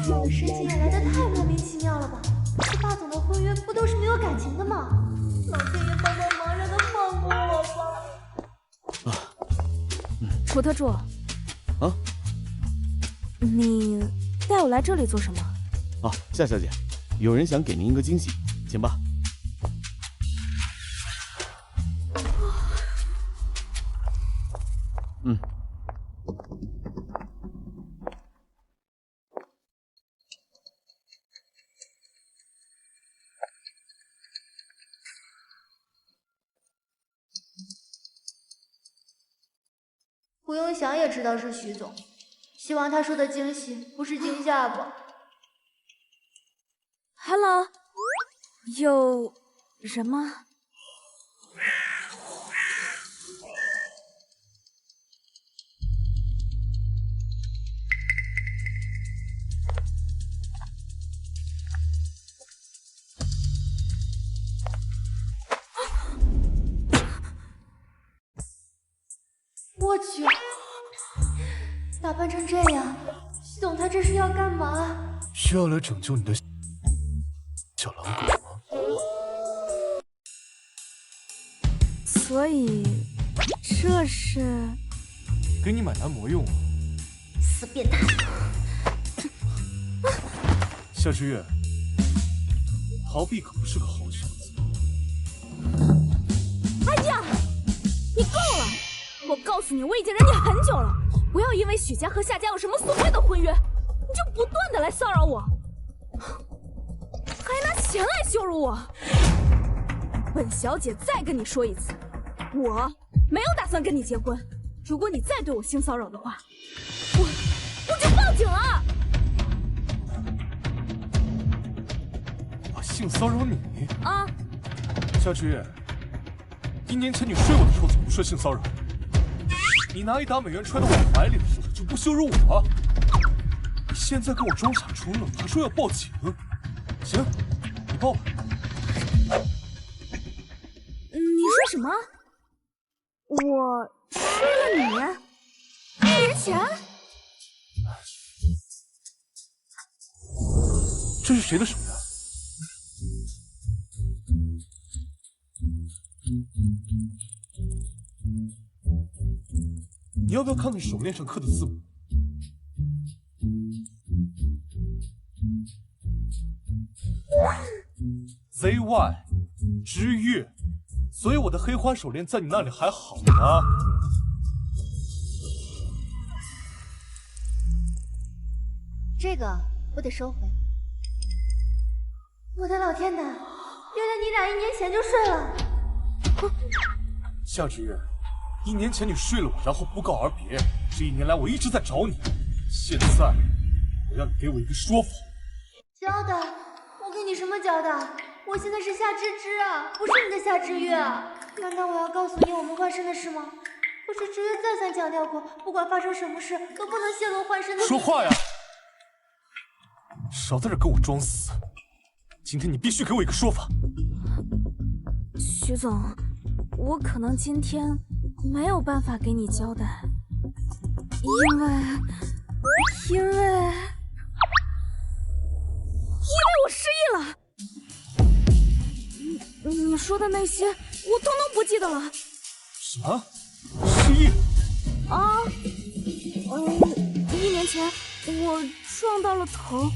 这事情也来得太莫名其妙了吧？这霸总的婚约不都是没有感情的吗？老天爷帮帮忙，让他放过我吧！楚特助，你带我来这里做什么？夏小姐，有人想给您一个惊喜，请吧。不用想也知道是徐总，希望他说的惊喜不是惊吓吧。Hello， 有人吗？我去，打扮成这样，徐总他这是要干嘛？需要来拯救你的小狼狗吗？所以这是给你买男模用啊。死变态！夏之月，逃避可不是个好选择。哎呀，你够了！我告诉你，我已经忍你很久了，不要因为许家和夏家有什么所谓的婚约，你就不断的来骚扰我，还拿钱来羞辱我。本小姐再跟你说一次，我没有打算跟你结婚。如果你再对我性骚扰的话，我就报警了。我性骚扰你？啊！夏之月，1年前你睡我的时候怎么不说性骚扰？你拿1打美元揣到我怀里的时候就不羞辱我？你现在跟我装傻充愣，还说要报警？行，你报吧。你说什么？我睡了你？1年前？这是谁的手呀？你要不要看看手链上刻的字母？ZY 之月，所以我的黑花手链在你那里还好吗？这个我得收回。我的老天哪！原来你俩1年前就睡了。夏之月，1年前你睡了我，然后不告而别。这1年来我一直在找你，现在我要你给我一个说法。交代？我给你什么交代？我现在是夏芝芝啊，不是你的夏之月啊！难道我要告诉你我们发生的事吗？我可是职业再三强调过，不管发生什么事，都不能泄露幻身的。说话呀！少在这跟我装死！今天你必须给我一个说法。徐总，我可能今天没有办法给你交代，因为我失忆了。你说的那些，我通通不记得了。什么？失忆？啊，1年前我撞到了头。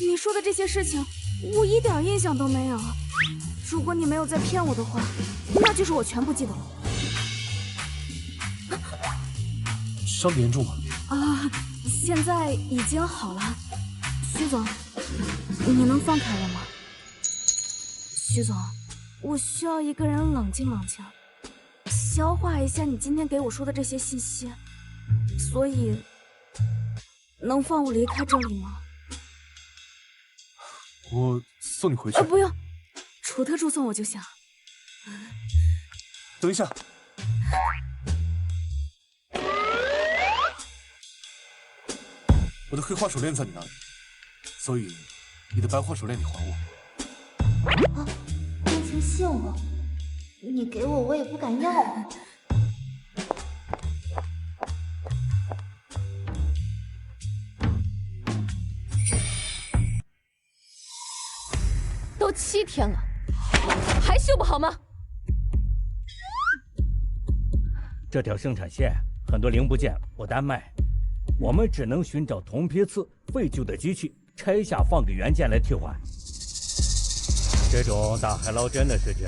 你说的这些事情，我一点印象都没有。如果你没有在骗我的话，那就是我全部记得了。伤得严重吗？啊，现在已经好了。徐总，你能放开我吗？徐总，我需要一个人冷静冷静，消化一下你今天给我说的这些信息，所以能放我离开这里吗？我送你回去。不用，楚特助送我就行。等一下，我的黑花手链在你那里，所以你的白花手链你还我。啊，真情信我，你给我也不敢要啊。都7天了，还修不好吗？这条生产线很多零部件不单卖，我们只能寻找铜批次废旧的机器，拆下放给原件来替换。这种大海捞针的事情，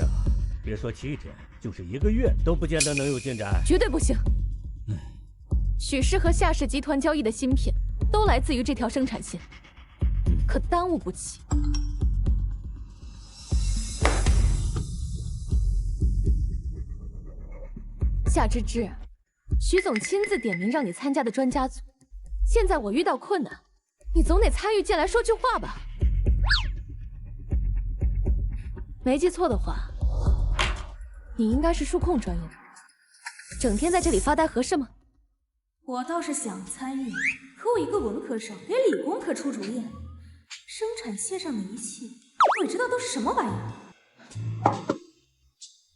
别说7天，就是1个月都不见得能有进展。绝对不行！许氏和夏氏集团交易的芯片都来自于这条生产线，可耽误不起。夏芝芝，徐总亲自点名让你参加的专家组，现在我遇到困难，你总得参与进来说句话吧？没记错的话，你应该是数控专业的，整天在这里发呆合适吗？我倒是想参与，可我一个文科生给理工科出主意，生产线上的仪器，鬼知道都是什么玩意儿。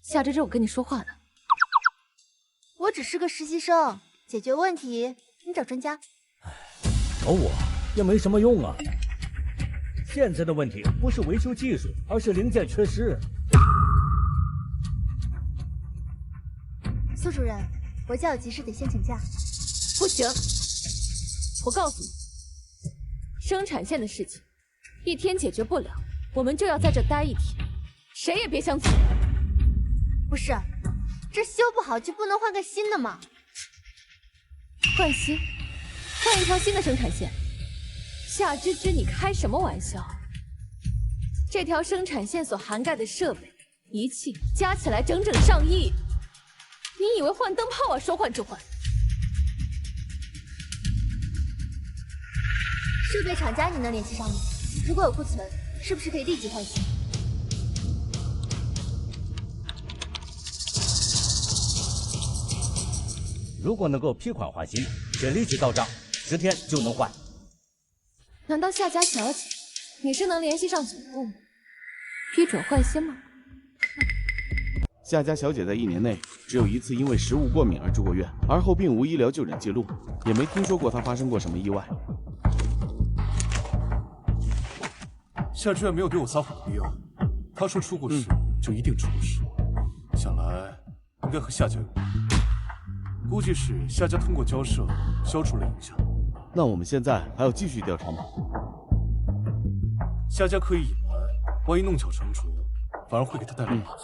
夏芝芝，我跟你说话呢。我只是个实习生，解决问题你找专家。找我也没什么用啊。现在的问题不是维修技术，而是零件缺失。苏主任，我家有急事得先请假。不行，我告诉你，生产线的事情1天解决不了，我们就要在这待1天，谁也别想走。不是，这修不好就不能换个新的吗？换新，换一条新的生产线。夏芝芝，你开什么玩笑？这条生产线所涵盖的设备、仪器加起来整整上亿，你以为换灯泡啊？说换就换。设备厂家你能联系上吗？如果有库存，是不是可以立即换新？如果能够批款换新，且立即到账，10天就能换。难道夏家小姐，你是能联系上总部吗？批准换新吗？夏家小姐在1年内只有1次因为食物过敏而住过院，而后并无医疗就诊记录，也没听说过她发生过什么意外。夏之远没有对我撒谎的必要，他说出过事就一定出过事，想来应该和夏家有关，估计是夏家通过交涉消除了影响。那我们现在还要继续调查吗？夏家刻意隐瞒，万一弄巧成拙，反而会给他带来麻烦。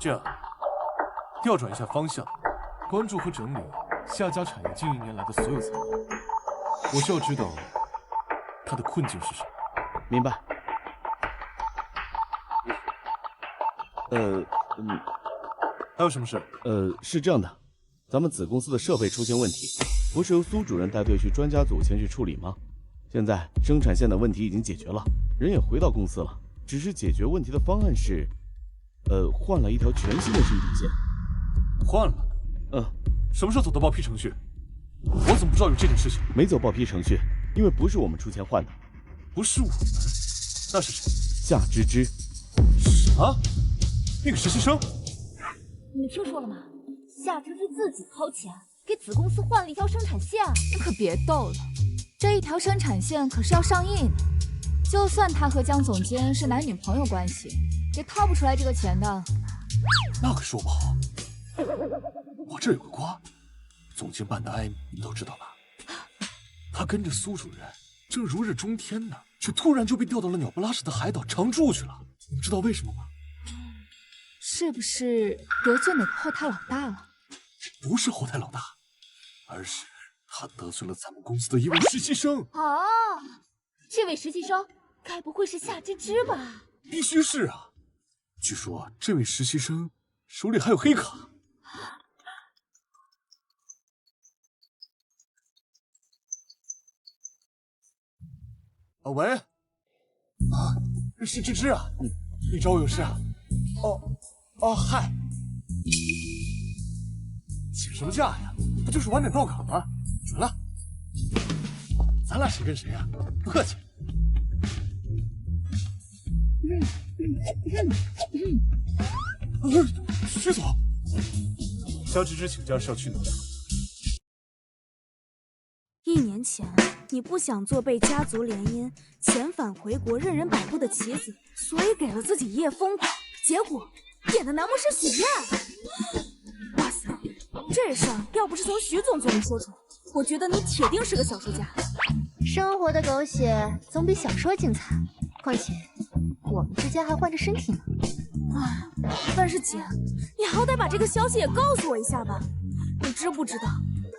这样，调转一下方向，关注和整理夏家产业近1年来的所有财报。我需要知道他的困境是什么。明白。还有什么事？是这样的，咱们子公司的设备出现问题，不是由苏主任带队去专家组前去处理吗？现在生产线的问题已经解决了，人也回到公司了，只是解决问题的方案是，换了一条全新的生产线。换了？什么时候走的报批程序？我怎么不知道有这件事情？没走报批程序，因为不是我们出钱换的。不是我们，那是谁？夏芝芝。啊？那个实习生？你们听说了吗？夏芝芝自己掏钱给子公司换了一条生产线。可别逗了，这一条生产线可是要上亿呢。就算他和江总监是男女朋友关系，也掏不出来这个钱的。那可说不好。我这有个瓜，总监办的艾米你都知道吧？他跟着苏主任正如日中天呢，却突然就被调到了鸟不拉屎的海岛常住去了。你知道为什么吗？是不是得罪哪个后台老大了？不是后台老大，而是他得罪了咱们公司的一位实习生。啊，这位实习生该不会是夏芝芝吧？必须是啊！据说这位实习生手里还有黑卡。喂，是芝芝啊，你找我有事啊？嗨，请什么假呀？不就是晚点到岗吗？准了，咱俩谁跟谁啊？不客气。徐总，夏芝芝请假是要去哪？ 1年前，你不想做被家族联姻、遣返回国、任人摆布的棋子，所以给了自己一夜疯狂，结果演的男模是许愿。哇塞，这事儿要不是从徐总嘴里说出来，我觉得你铁定是个小说家。生活的狗血总比小说精彩，况且我们之间还换着身体呢。唉，但是姐，你好歹把这个消息也告诉我一下吧。你知不知道？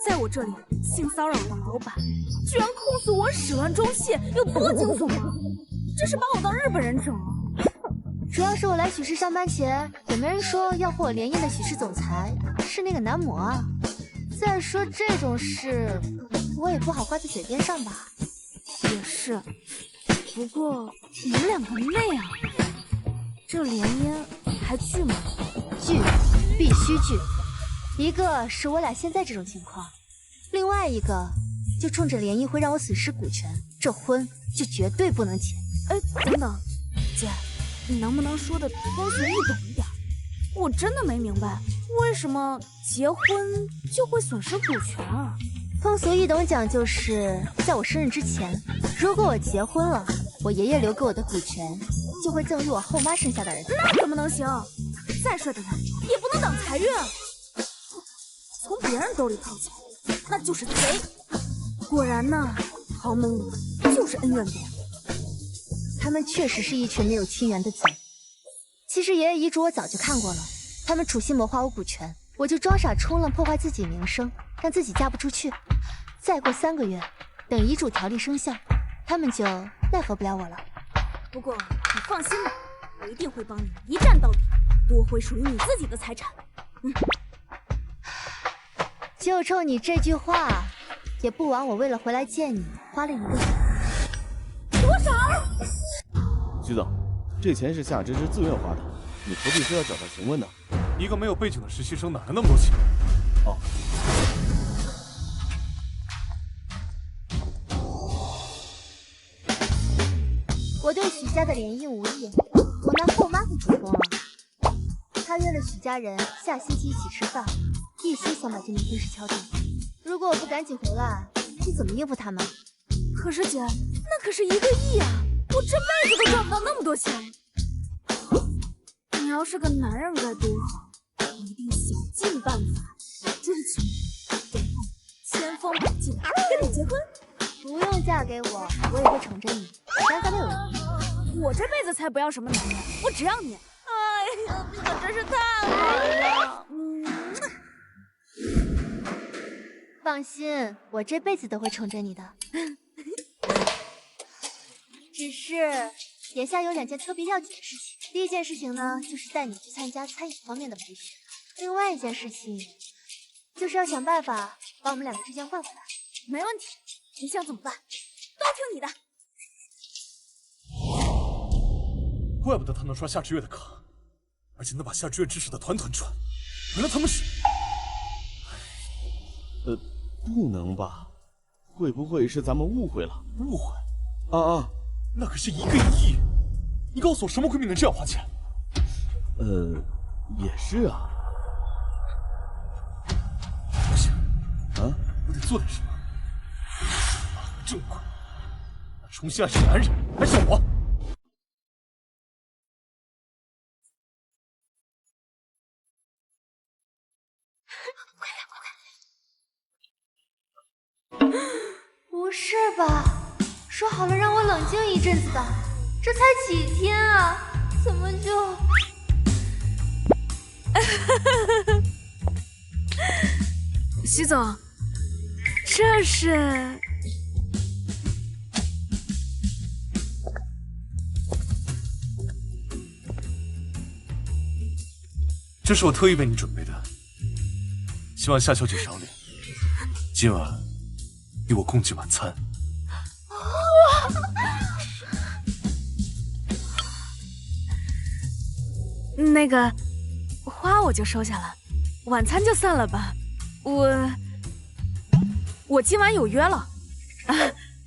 在我这里性骚扰的老板，居然控诉我始乱终弃，有多惊悚啊！这是把我当日本人整了。主要是我来许氏上班前，也没人说要和我联姻的许氏总裁是那个男模啊。再说这种事，我也不好挂在嘴边上吧。也是，不过你们两个那样，这联姻还聚吗？聚，必须聚。 一个是我俩现在这种情况，另外一个就冲着联谊会让我损失股权，这婚就绝对不能结。哎，等等，姐，你能不能说的通俗易懂一点？我真的没明白，为什么结婚就会损失股权啊？通俗易懂讲就是，在我生日之前，如果我结婚了，我爷爷留给我的股权就会赠予我后妈生下的儿子。那怎么能行？再帅的人也不能挡财运。 从别人兜里掏钱，那就是贼。果然呢，豪门里就是恩怨多。他们确实是一群没有亲缘的贼。其实爷爷遗嘱我早就看过了，他们处心谋划我股权，我就装傻充愣破坏自己名声，让自己嫁不出去。再过3个月，等遗嘱条例生效，他们就奈何不了我了。不过你放心吧，我一定会帮你一战到底，夺回属于你自己的财产。就冲你这句话，也不枉我为了回来见你花了1个月。多少？徐总，这钱是夏芝芝自愿花的，你何必非要找他询问呢？一个没有背景的实习生哪来那么多钱？哦，我对许家的联姻无意，我那后妈可主动了。她约了许家人下星期一起吃饭。 一心想把这门婚事敲定。如果我不赶紧回来，你怎么应付他们？可是姐，那可是1个亿啊！我这辈子都赚不到那么多钱。你要是个男人该多好！我一定想尽办法争取，然后千方百计跟你结婚。不用嫁给我，我也会宠着你。3、3、6。我这辈子才不要什么男人，我只要你。哎呀，你可真是太好了。放心，我这辈子都会宠着你的。只是眼下有2件特别要紧的事情。第一件事情呢，就是带你去参加餐饮方面的培训；另外一件事情，就是要想办法把我们2个之间换回来。没问题，你想怎么办，都听你的。怪不得他能刷夏之月的卡，而且能把夏之月指使的团团转。原来他们是……不能吧？会不会是咱们误会了？误会？啊！那可是1个亿！你告诉我，什么闺蜜能这样花钱？也是啊。不行，啊，我得做点什么。这么快，那冲下是男人还是我？不是吧？说好了让我冷静一阵子的，这才几天啊，怎么就……徐总，这是……这是我特意为你准备的，希望夏小姐赏脸。今晚与我共进晚餐。那个花我就收下了，晚餐就算了吧。我今晚有约了，啊，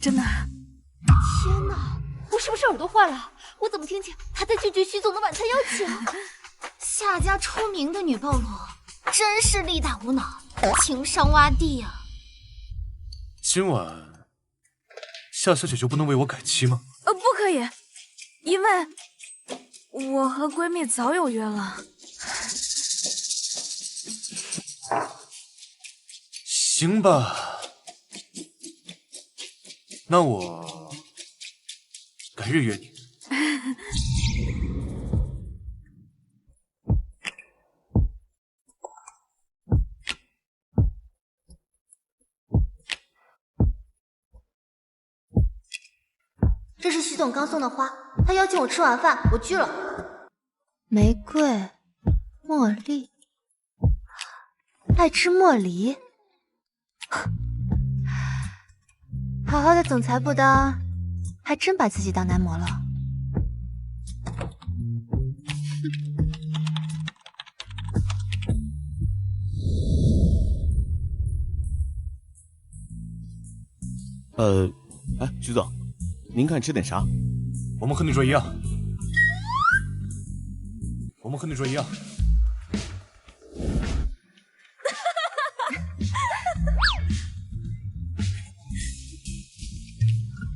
真的。天哪，我是不是耳朵坏了？我怎么听见他在拒绝徐总的晚餐邀请？夏家出名的女暴露，真是力大无脑，情商洼地啊！今晚夏小姐就不能为我改期吗？不可以，因为我和闺蜜早有约了。行吧，那我改日约你。这是徐总刚送的花，他邀请我吃晚饭，我拒了。玫瑰、茉莉，爱吃茉莉。好好的总裁不当，还真把自己当男模了。徐总，您看吃点啥？我们和你说一样。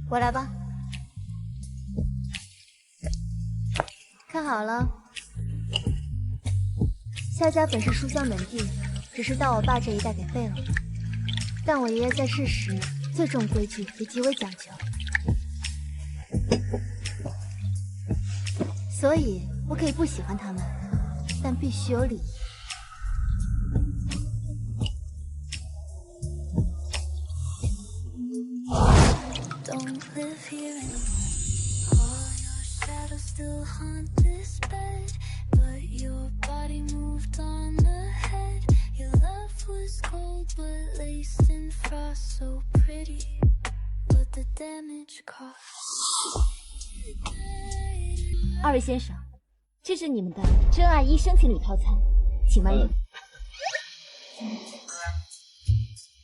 我来吧，看好了，夏家本是书香门第，只是到我爸这一代给废了。但我爷爷在世时最重规矩，也极为讲究，所以我可以不喜欢他们，但必须有礼仪。二位先生，这是你们的真爱1生情侣套餐，请慢用。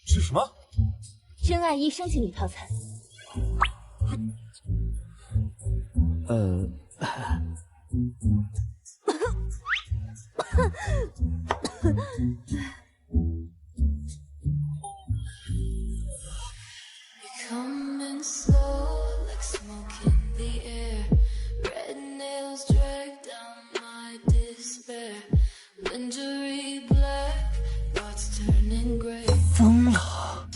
是什么？真爱1生情侣套餐。疯了！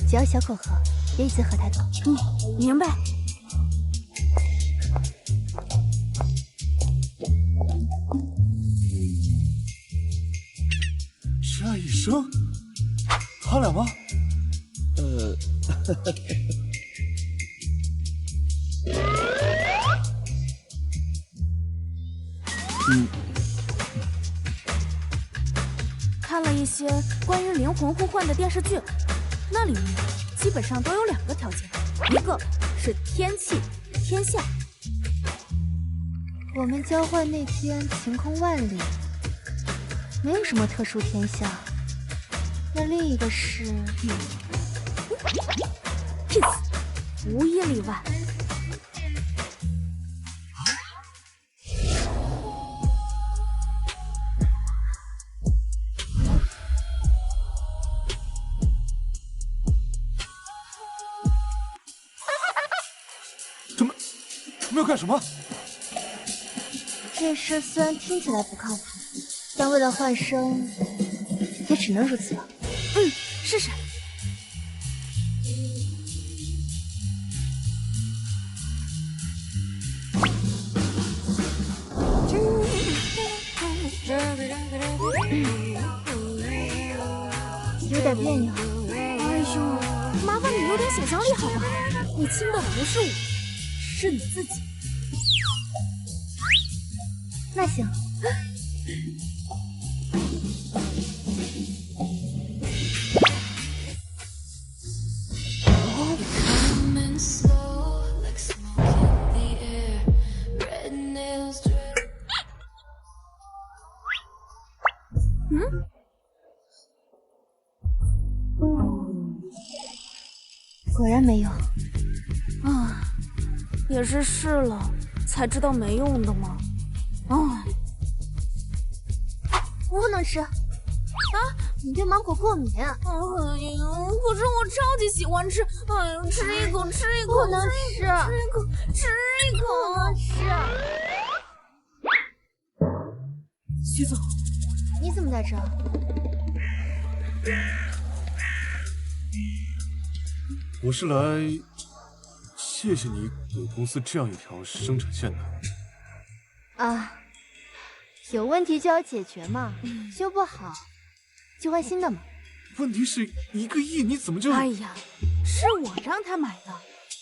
只要小口喝，别一次喝太多。明白。真爱1生，他俩吗？看了一些关于灵魂互换的电视剧，那里面基本上都有2个条件，一个是天气天下。我们交换那天晴空万里，没有什么特殊天象。那另一个是，peace， 无一例外。没有干什么？这事虽然听起来不靠谱，但为了换生，也只能如此了。试试。有点别扭。哎呦，麻烦你有点想象力好不好？你亲的不是我，是你自己。那行。果然没用。啊，也是试了才知道没用的吗？我不能吃啊！你对芒果过敏。可是我超级喜欢吃。哎呦，吃一口，吃一口，不能吃，吃一口，吃一口，不能吃。徐总，你怎么在这？我是来谢谢你给公司这样一条生产线的。啊，有问题就要解决嘛，修不好就换新的嘛。问题是1个亿，你怎么就……哎呀，是我让他买的，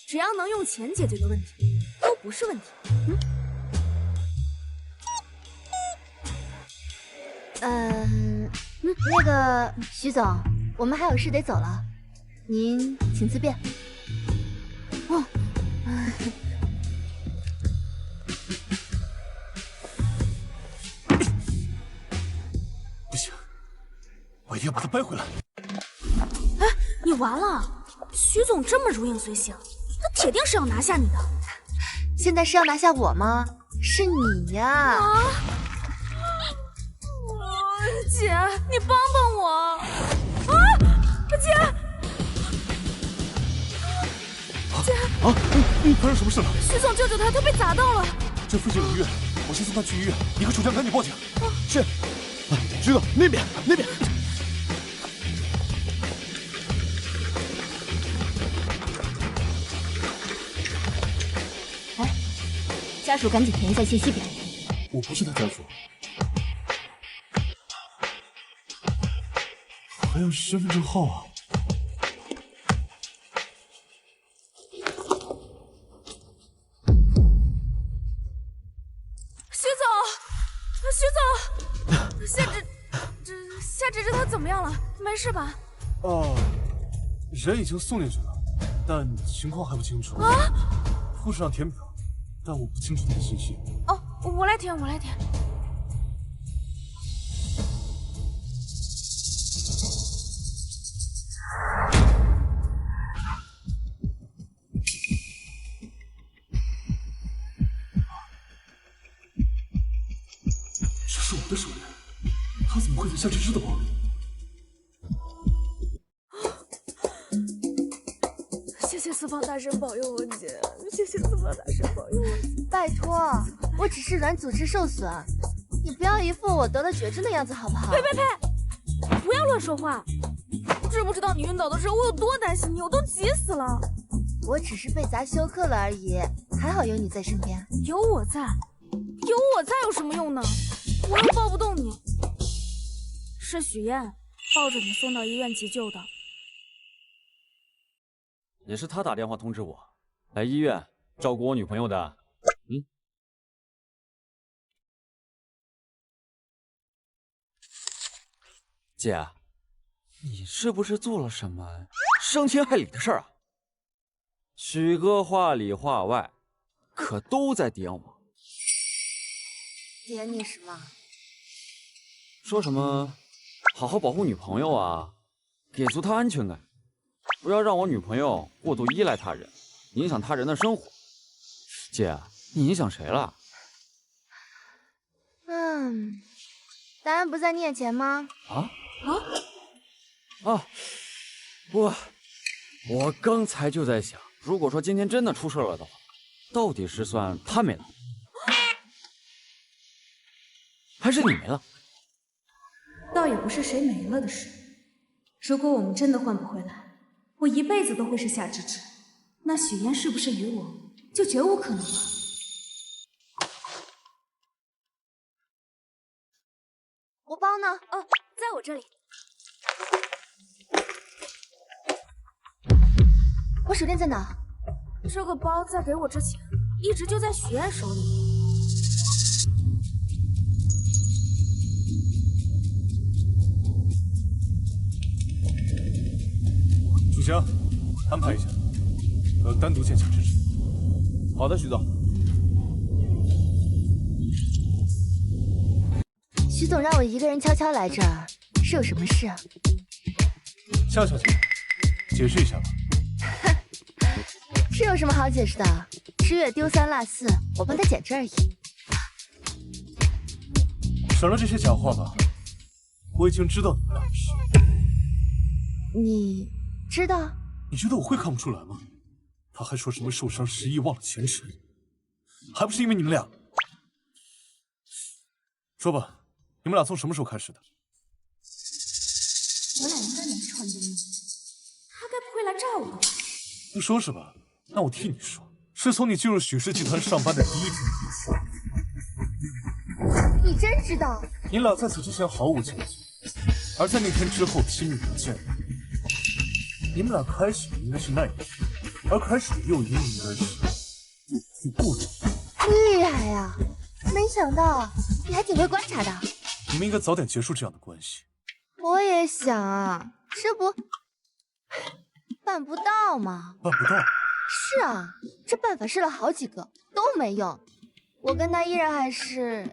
只要能用钱解决的问题，都不是问题。那个徐总，我们还有事得走了，您请自便。不行，我一定要把他掰回来。哎，你完了！徐总这么如影随形，他铁定是要拿下你的。现在是要拿下我吗？是你呀！姐，你帮帮我！姐！发生什么事了？徐总，救救他，他被砸到了。这附近有医院，我先送他去医院。你和楚江赶紧报警。是。徐总，那边。哎，家属赶紧填一下信息表。我不是他家属。还有身份证号啊！徐总，夏芝芝她怎么样了？没事吧？人已经送进去了，但情况还不清楚。护士让填表，但我不清楚他的信息。我来填。这是我的手链，他怎么会在夏芝芝的包里？谢谢四方大神保佑我姐，谢谢四方大神保佑我姐。拜托，我只是软组织受损，你不要一副我得了绝症的样子好不好？呸！不要乱说话！知不知道你晕倒的时候我有多担心你，我都急死了。我只是被砸休克了而已，还好有你在身边。有我在有什么用呢？我又抱不动你。是许燕抱着你送到医院急救的。也是他打电话通知我来医院照顾我女朋友的。姐，你是不是做了什么伤天害理的事儿啊？许哥话里话外可都在点我。点你什么？说什么好好保护女朋友啊，给足她安全感，不要让我女朋友过度依赖他人，影响他人的生活。姐，你影响谁了？答案不在你眼前吗？我刚才就在想，如果说今天真的出事了的话，到底是算他没了，还是你没了？倒也不是谁没了的事。如果我们真的换不回来，我一辈子都会是夏芝芝，那许嫣是不是与我就绝无可能了。我包呢？哦，在我这里。我手链在哪？这个包在给我之前，一直就在许愿手里。楚香，安排一下，我要单独见夏芝芝。好的，徐总。徐总让我一个人悄悄来这儿，是有什么事啊？夏小姐，解释一下吧。是有什么好解释的？知月丢三落四，我帮他捡只而已。少了这些假话吧，我已经知道你们俩的事。你知道？你觉得我会看不出来吗？他还说什么受伤10亿忘了前程，还不是因为你们俩？说吧，你们俩从什么时候开始的？我俩应该没串通你，他该不会来炸我吧？不说是吧？那我替你说，是从你进入许氏集团上班的第一天开始。你真知道？你俩在此之前毫无交集，而在那天之后亲密无间。你们俩开始的应该是那一天，而开始的诱因应该是不容易。厉害呀！没想到你还挺会观察的。你们应该早点结束这样的关系。我也想啊，这不办不到吗？办不到？是啊，这办法试了好几个都没用，我跟他依然还是，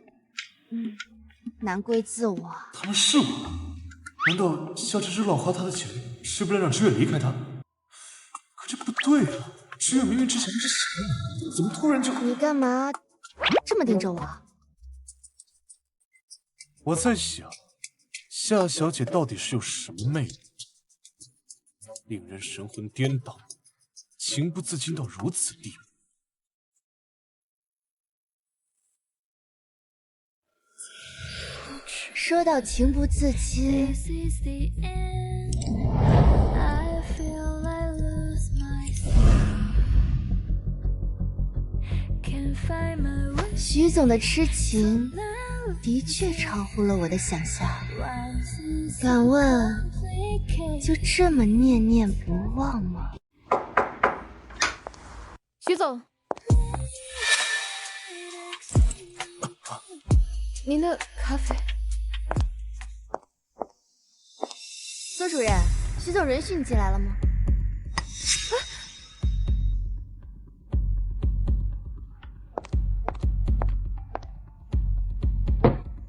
难归自我。他们是我？难道夏芝芝老花他的钱是为了让知月离开他？可这不对啊！知月明明之前是谁？怎么突然就……你干嘛这么盯着我？我在想，夏小姐到底是有什么魅力，令人神魂颠倒，情不自禁到如此地步。说到情不自禁，徐总的痴情的确超乎了我的想象。敢问，就这么念念不忘吗？徐总，您的咖啡。孙主任，徐总人讯进来了吗？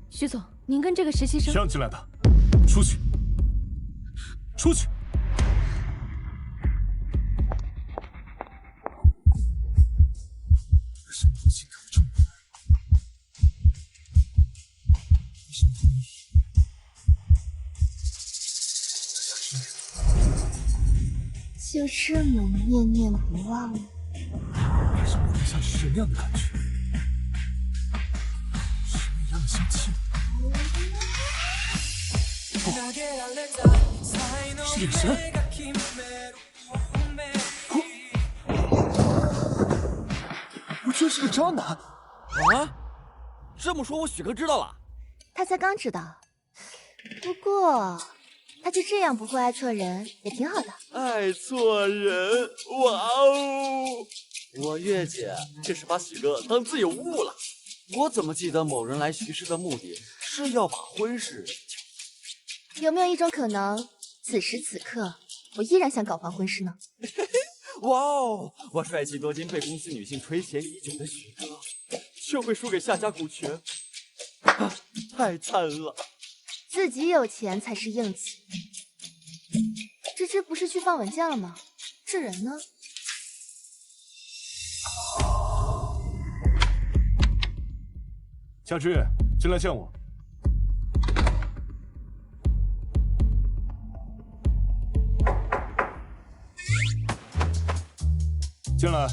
徐总，您跟这个实习生让进来的，出去，出去！为什么会心疼这么多？为什么不愿意？就这么念念不忘了？为什么会像是那样的感觉？是一样的香气。是眼神。我居然是个渣男！啊？这么说，我许哥知道了？他才刚知道。不过，他就这样不会爱错人，也挺好的。爱错人，哇哦！我月姐这是把许哥当自有物了。我怎么记得某人来徐氏的目的是要把婚事？有没有一种可能，此时此刻我依然想搞黄婚事呢？哇哦！我帅气多金、被公司女性垂涎已久的许哥，却会输给夏家股权，太惨了！自己有钱才是硬气。芝芝不是去放文件了吗？这人呢？夏之，进来见我。进来。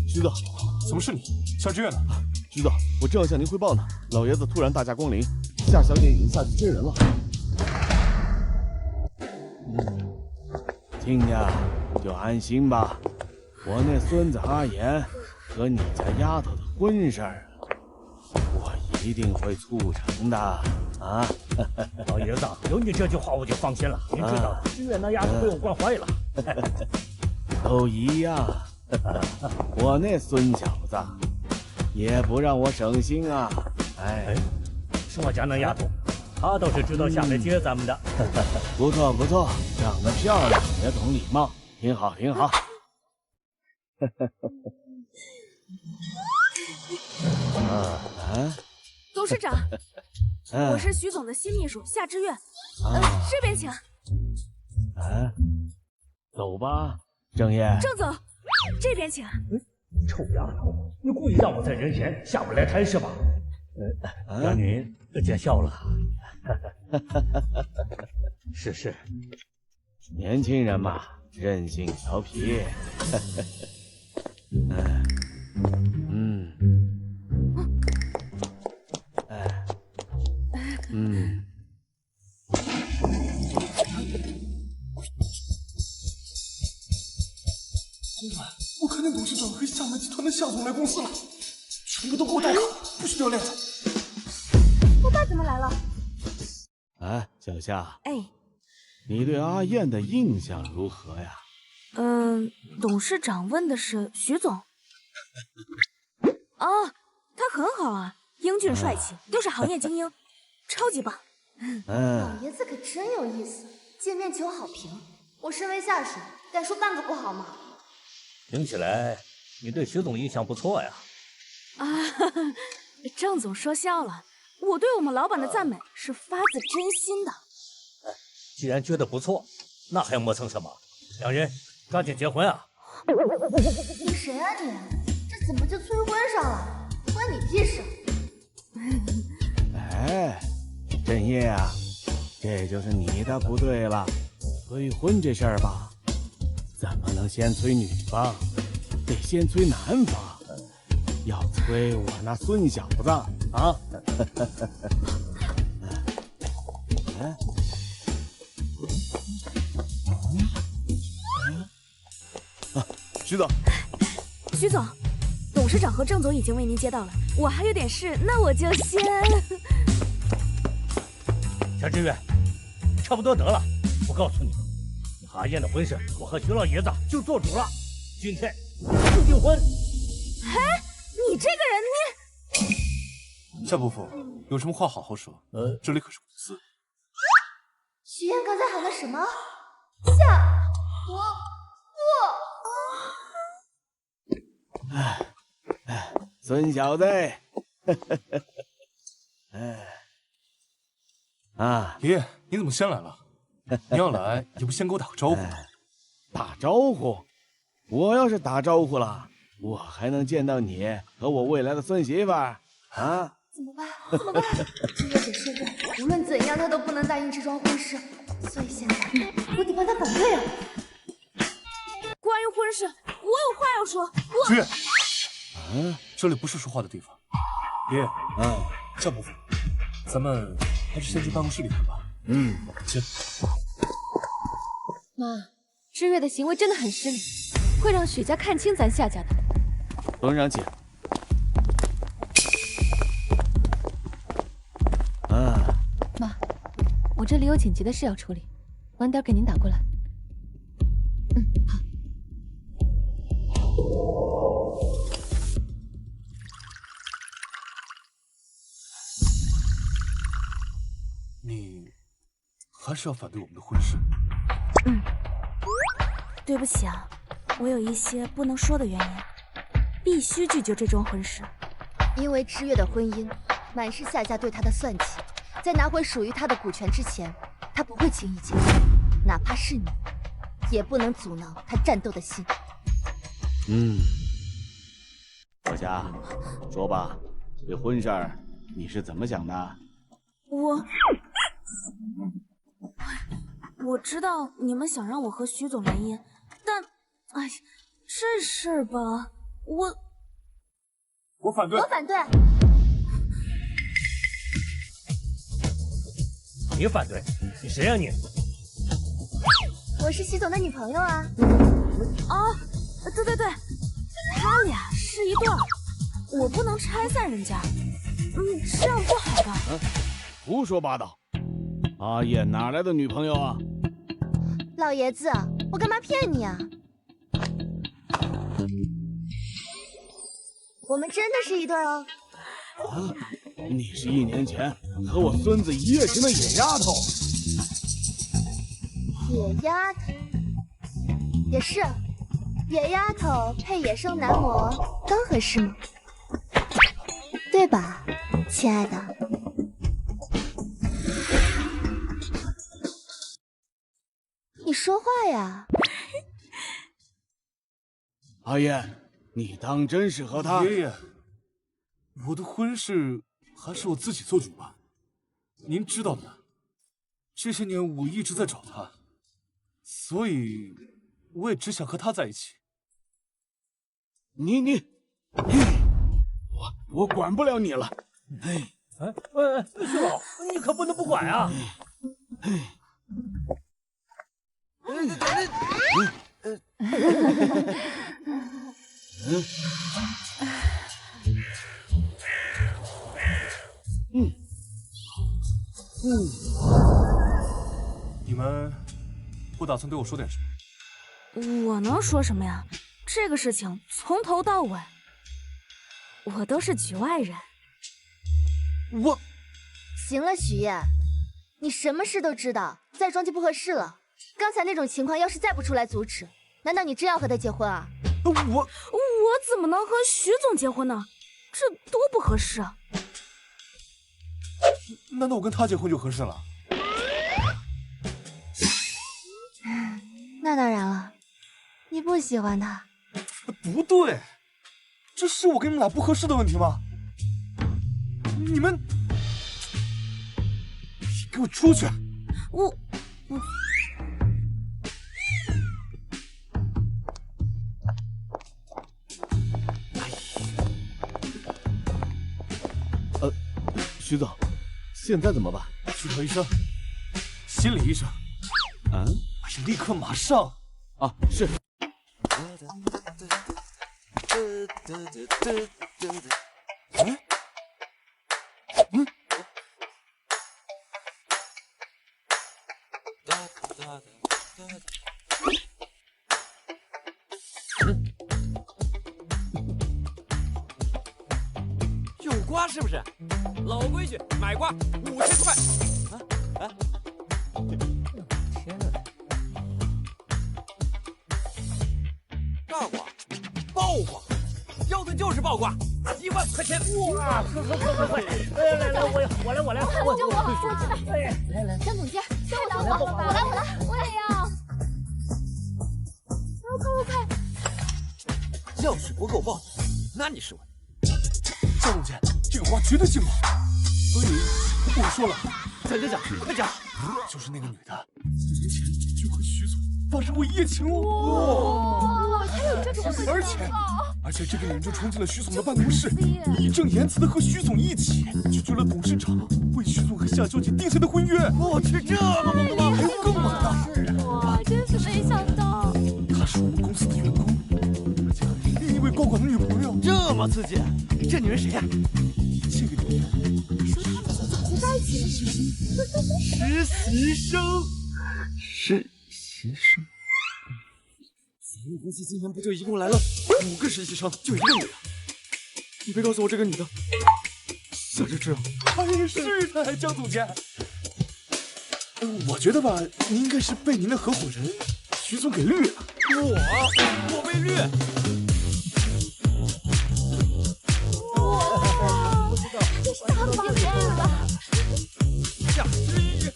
徐总，怎么是你？夏之月呢？徐总，我正要向您汇报呢。老爷子突然大驾光临，夏小姐已经下去接人了。亲家就安心吧，我那孙子阿言和你家丫头的婚事儿，我一定会促成的啊！老爷子，有你这句话我就放心了。您知道，志月那丫头被我惯坏了，都一样。我那孙小子也不让我省心啊！哎，是我家那丫头，她倒是知道下来接咱们的。不错不错，长得漂亮，也懂礼貌，挺好挺好。董事长，我是徐总的新秘书夏之月，这边请。走吧，郑业。郑总，这边请。臭丫头，你故意让我在人前下不来台是吧？让您见笑了。是，年轻人嘛，任性调皮。我看见董事长和厦门集团的夏总来公司了，全部都给我带好，不许掉链子。我爸怎么来了？小夏，哎，你对阿燕的印象如何呀？董事长问的是徐总。哦，他很好啊，英俊帅气，又是行业精英，超级棒。老爷子可真有意思，见面求好评。我身为下属，敢说半个不好吗？听起来你对徐总印象不错呀。郑总说笑了，我对我们老板的赞美是发自真心的。既然觉得不错，那还磨蹭什么？两人抓紧结婚啊！你谁啊你？这怎么就催婚上了？关你屁事！振业啊，这就是你的不对了。催婚这事儿吧，怎么能先催女方？得先催男方。要催我那孙小子啊！徐总，徐总，董事长和郑总已经为您接到了，我还有点事，那我就先。夏之月，差不多得了。我告诉你，你和阿燕的婚事，我和徐老爷子就做主了。今天就订婚。你这个人，你夏伯父有什么话好好说，这里可是公司。徐燕刚才喊了什么？孙小子，爷爷，你怎么先来了？你要来也不先给我打个招呼。打招呼？我要是打招呼了，我还能见到你和我未来的孙媳妇儿啊？怎么办？志月姐说过，无论怎样她都不能答应这桩婚事，所以现在我得帮她反对啊。关于婚事，我有话要说。志月，这里不是说话的地方。爷爷，夏伯父，咱们还是先去办公室里谈吧。请。妈，知月的行为真的很失礼，会让许家看清咱夏家的。董事长请。妈，我这里有紧急的事要处理，晚点给您打过来。好。你还是要反对我们的婚事？对不起啊，我有一些不能说的原因，必须拒绝这桩婚事。因为知月的婚姻满是夏家对他的算计，在拿回属于他的股权之前，他不会轻易接受，哪怕是你，也不能阻挠他战斗的心。小霞，说吧，这婚事儿你是怎么想的？我知道你们想让我和徐总联姻，但，哎，这事儿吧，我反对。我反对。你反对？你谁呀你？我是徐总的女朋友啊。对，他俩是一对儿，我不能拆散人家，这样不好吧？胡说八道！阿燕哪来的女朋友啊？老爷子，我干嘛骗你啊？我们真的是一对哦。你是1年前和我孙子一夜情的野丫头。野丫头也是，野丫头配野生男模刚合适吗？对吧，亲爱的？你说话呀！阿燕，你当真是和他？爷爷，我的婚事还是我自己做主吧。您知道的，这些年我一直在找他，所以我也只想和他在一起。我管不了你了。徐老，你可不能不管啊！你们不打算对我说点什么？我能说什么呀？这个事情从头到尾，我都是局外人。行了，许燕，你什么事都知道，再装就不合适了。刚才那种情况，要是再不出来阻止，难道你真要和他结婚啊？我怎么能和徐总结婚呢？这多不合适啊！难道我跟他结婚就合适了？那当然了，你不喜欢他。不对，这是我跟你们俩不合适的问题吗？你们给我出去！徐总，现在怎么办？去找医生，心理医生。哎呀，立刻马上！啊，是。有瓜是不是？老规矩，买瓜50块。天哪！大瓜，爆瓜，要的就是爆瓜，1万块钱！哇，快！来，我来！救我！来，张总监，我也要！快！要是不够爆，那你是我。张总监，这个瓜绝对进了，所以我说了，讲，快讲！就是那个女的，1年前就和徐总发生过一夜情哦。哇，还有这种事情！而且这个女人冲进了徐总的办公室，义正言辞的和徐总一起拒绝了董事长为徐总和夏小姐定下的婚约。我去，这么猛的吗？还有更猛的！哇，真是没想到！她是我们公司的员工，而且还另一位高管的女朋友。这么刺激，这女人谁呀？这个女人，你说他们怎么在一起了？实习生。咱们公司今年不就一共来了5个实习生，就1个女的。你别告诉我这个女的夏芝芝啊！哎，是她，张总监。我觉得吧，你应该是被您的合伙人徐总给绿了。我被绿？哇！放心吧。夏之日，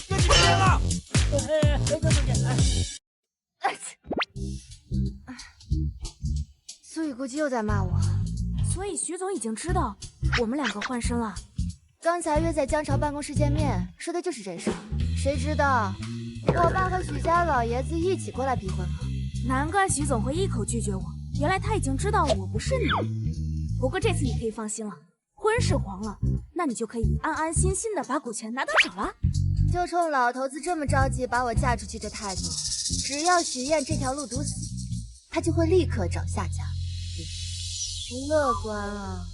跟你拼了！苏雨估计又在骂我，所以徐总已经知道我们两个换身了。刚才约在江潮办公室见面，说的就是这事。谁知道我爸和许家老爷子一起过来逼婚了。难怪徐总会一口拒绝我，原来他已经知道我不是你。不过这次你可以放心了，婚事黄了，那你就可以安安心心的把股权拿到手了。就冲老头子这么着急把我嫁出去这态度，只要许燕这条路堵死，他就会立刻找下家。不乐观啊。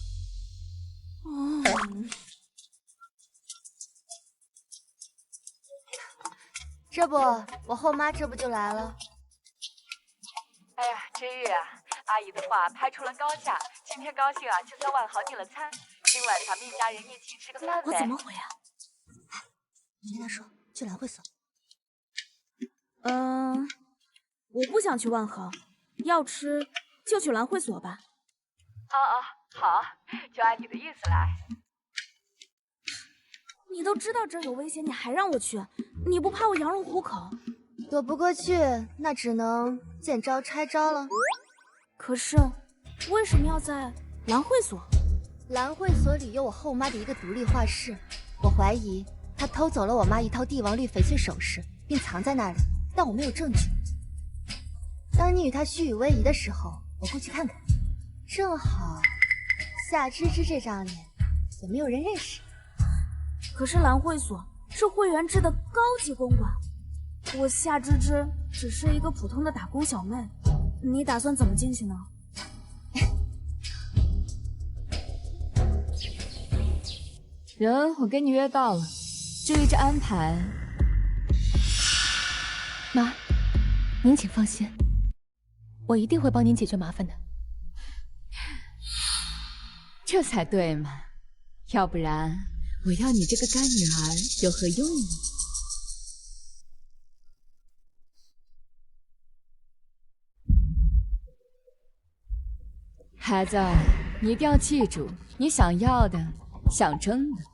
这不，我后妈这不就来了。哎呀，之日啊，阿姨的话拍出了高下，今天高兴啊，就叫万豪订了餐，今晚咱们一家人一起吃个饭呗。我怎么回啊？你跟他说去兰会所。我不想去万豪，要吃就去兰会所吧。好，就按你的意思来。你都知道这有危险，你还让我去，你不怕我羊入虎口？躲不过去，那只能见招拆招了。可是，为什么要在兰会所？兰会所里有我后妈的一个独立画室，我怀疑她偷走了我妈一套帝王绿翡翠首饰，并藏在那里，但我没有证据。当你与她虚与委蛇的时候，我过去看看，正好夏芝芝这张脸也没有人认识。可是兰会所是会员制的高级公馆，我夏芝芝只是一个普通的打工小妹，你打算怎么进去呢？人我跟你约到了，至于这安排，妈，您请放心，我一定会帮您解决麻烦的。这才对嘛，要不然我要你这个干女儿有何用呢？孩子，你一定要记住，你想要的、想争的，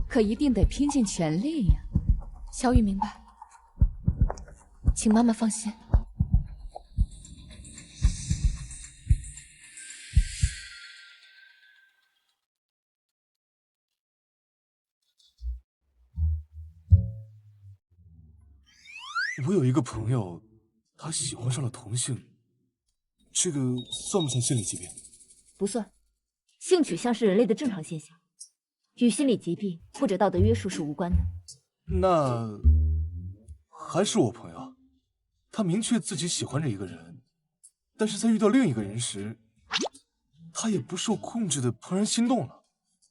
可一定得拼尽全力呀。小雨明白，请妈妈放心。我有一个朋友，他喜欢上了同性，这个算不算心理疾病？不算，性取向是人类的正常现象，与心理疾病或者道德约束是无关的。那还是我朋友，他明确自己喜欢着一个人，但是在遇到另一个人时，他也不受控制的怦然心动了，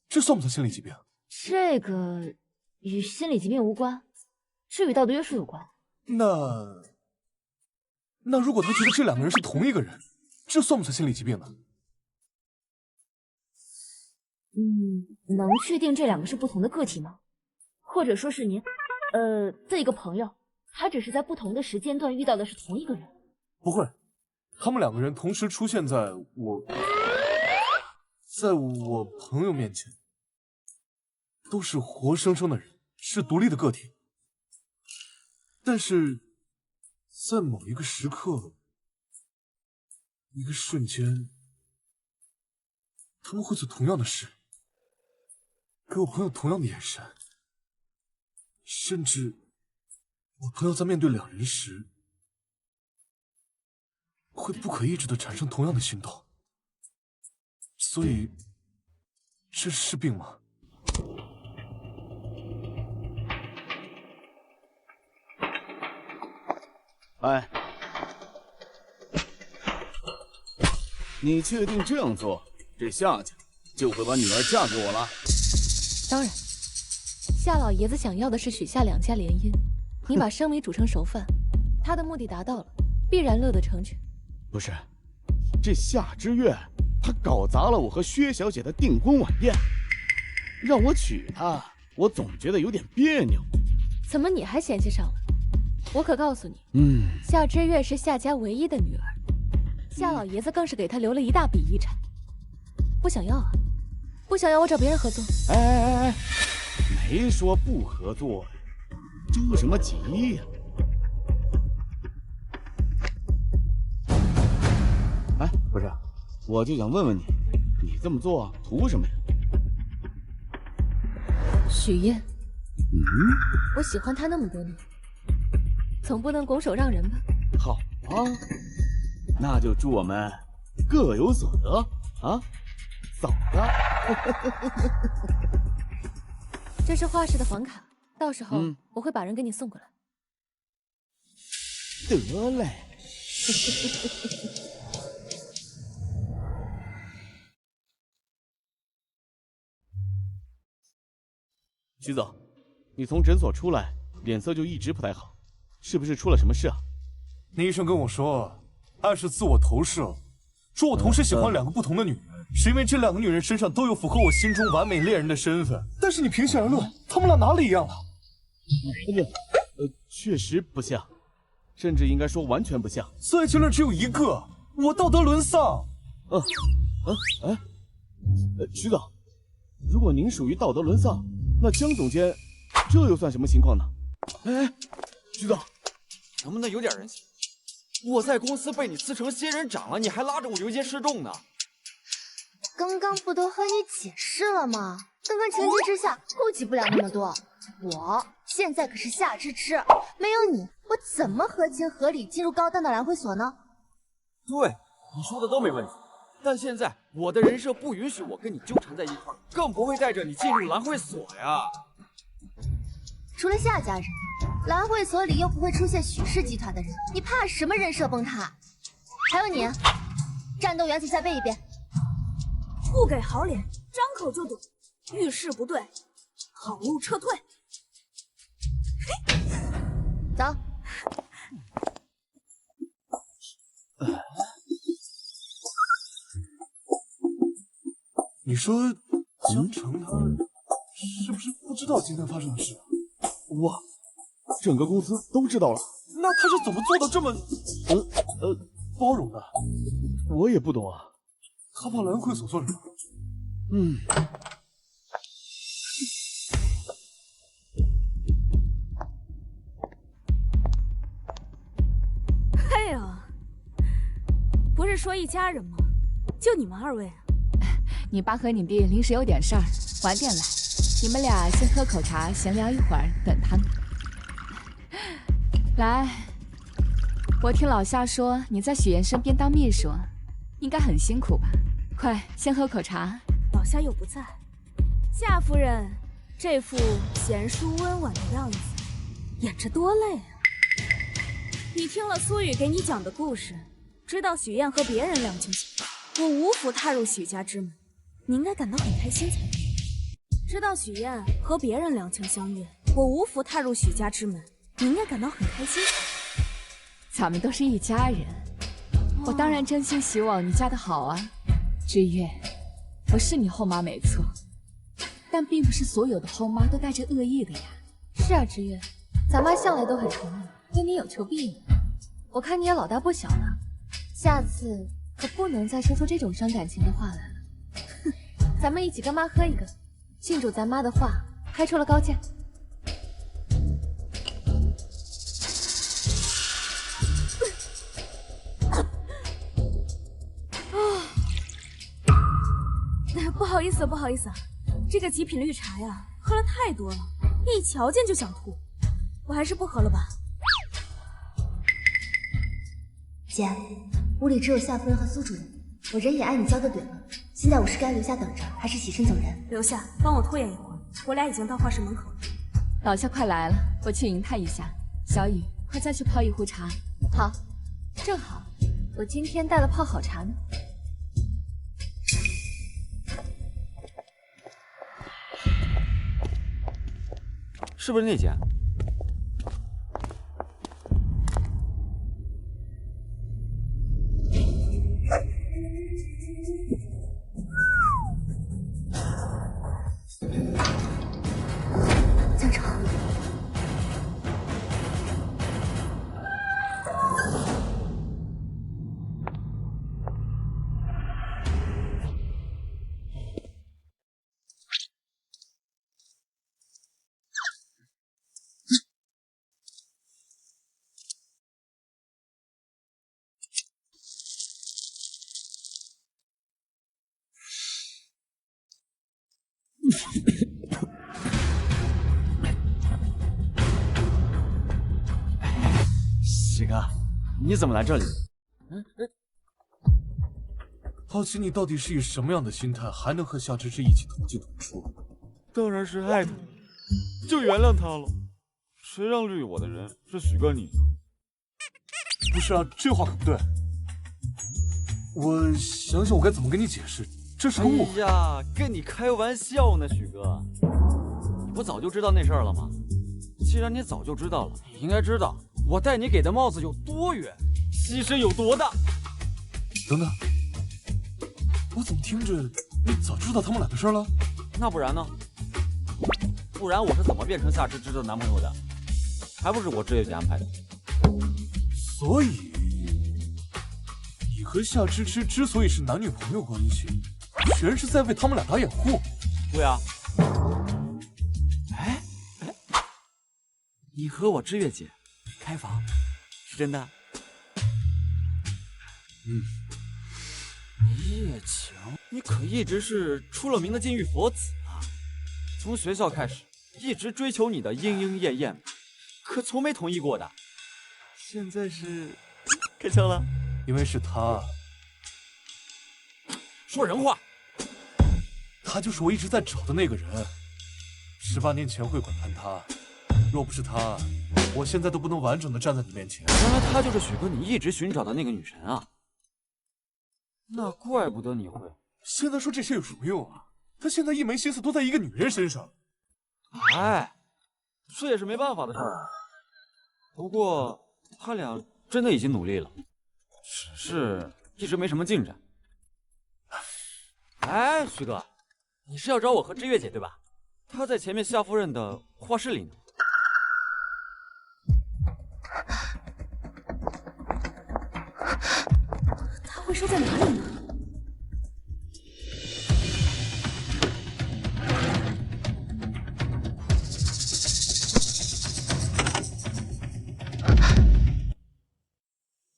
这算不算心理疾病？这个与心理疾病无关，是与道德约束有关。那如果他觉得这两个人是同一个人，这算不算心理疾病呢？能确定这两个是不同的个体吗？或者说是您，这一个朋友，他只是在不同的时间段遇到的是同一个人？不会，他们两个人同时出现在我朋友面前，都是活生生的人，是独立的个体。但是，在某一个时刻，一个瞬间，他们会做同样的事，给我朋友同样的眼神，甚至我朋友在面对两人时，会不可抑制的产生同样的心动。所以，这是病吗？哎，你确定这样做，这夏家就会把女儿嫁给我了？当然，夏老爷子想要的是许夏两家联姻，你把生米煮成熟饭，他的目的达到了，必然乐得成全。不是，这夏之月他搞砸了我和薛小姐的订婚晚宴，让我娶她，我总觉得有点别扭。怎么你还嫌弃上了？我可告诉你，夏之月是夏家唯一的女儿，夏老爷子更是给她留了一大笔遗产。不想要啊？不想要我找别人合作。哎，没说不合作，着什么急呀？哎，不是，我就想问问你，你这么做图什么呀？许燕，我喜欢他那么多年，总不能拱手让人吧？好啊，那就祝我们各有所得啊！走了。这是画室的房卡，到时候我会把人给你送过来。得嘞。徐总，你从诊所出来，脸色就一直不太好，是不是出了什么事啊？那医生跟我说，暗示自我投射，说我同时喜欢2个不同的女人，是因为这2个女人身上都有符合我心中完美恋人的身份。但是你平心而论，她们俩哪里一样了？确实不像，甚至应该说完全不像。所以结论只有一个，我道德沦丧。徐总，如果您属于道德沦丧，那江总监这又算什么情况呢？哎，徐总，能不能有点人性？我在公司被你呲成仙人掌了，你还拉着我游街示众呢？刚刚不都和你解释了吗？刚刚情急之下顾及不了那么多。我现在可是夏芝芝，没有你，我怎么合情合理进入高档的蓝会所呢？对，你说的都没问题。但现在我的人设不允许我跟你纠缠在一块儿，更不会带着你进入蓝会所呀。除了夏家人，蓝会所里又不会出现许氏集团的人，你怕什么人设崩塌？还有你，战斗原则再背一遍。不给好脸，张口就怼，遇事不对，好路撤退。走。你说江城他是不是不知道今天发生的事？哇，整个公司都知道了。那他是怎么做到这么包容的？我也不懂啊。他把蓝会所做什么？哎呀，不是说一家人吗？就你们2位啊？你爸和你弟临时有点事儿，晚点来。你们俩先喝口茶，闲聊一会儿，等他们。来，我听老夏说你在许岩身边当秘书，应该很辛苦吧？快，先喝口茶。老夏又不在，夏夫人这副贤淑温婉的样子，演着多累啊！你听了苏雨给你讲的故事，知道许燕和别人两情相悦，我无福踏入许家之门，你应该感到很开心才对。知道许燕和别人两情相悦，我无福踏入许家之门，你应该感到很开心才对。咱们都是一家人，我当然真心希望你嫁得好啊，知月。我是你后妈没错，但并不是所有的后妈都带着恶意的呀。是啊，知月，咱妈向来都很宠你，对你有求必应。我看你也老大不小了，下次可不能再说出这种伤感情的话来了。哼，咱们一起跟妈喝一个，庆祝咱妈的话开出了高价。不好意思，不好意思啊，这个极品绿茶呀，喝了太多了，一瞧见就想吐，我还是不喝了吧。姐，屋里只有夏夫人和苏主任，我人也挨你教的怼了，现在我是该留下等着，还是起身走人？留下，帮我拖延一会儿，我俩已经到画室门口了。老夏快来了，我去迎他一下。小雨，快再去泡一壶茶。好，正好，我今天带了泡好茶呢。是不是那间？江城，喜哥，你怎么来这里？好奇你到底是以什么样的心态，还能和夏芝芝一起同进同出？当然是爱他，就原谅他了。谁让绿我的人是许哥你呢？不是啊，这话可不对。我想想我该怎么跟你解释，这是个误会。哎呀，跟你开玩笑呢，许哥。我早就知道那事儿了嘛。既然你早就知道了，你应该知道我戴你给的帽子有多远，牺牲有多大。等等，我怎么听着你早知道他们俩的事了？那不然呢？不然我是怎么变成夏芝芝的男朋友的？还不是我志月姐安排的。所以，你和夏芝芝之所以是男女朋友关系，全是在为他们俩打掩护。对啊。哎，你和我志月姐开房，是真的？叶晴，你可一直是出了名的禁欲佛子啊！从学校开始，一直追求你的莺莺燕燕，可从没同意过的。现在是开窍了？因为是他。说人话。他就是我一直在找的那个人。18年前会馆坍塌，若不是他，我现在都不能完整的站在你面前。原来他就是许哥你一直寻找的那个女神啊！那怪不得你会。现在说这些有什么用啊？他现在一门心思都在一个女人身上。哎，这也是没办法的事儿。不过他俩真的已经努力了，只是一直没什么进展。哎，徐哥，你是要找我和知月姐对吧？她在前面夏夫人的画室里呢。他会收在哪里呢？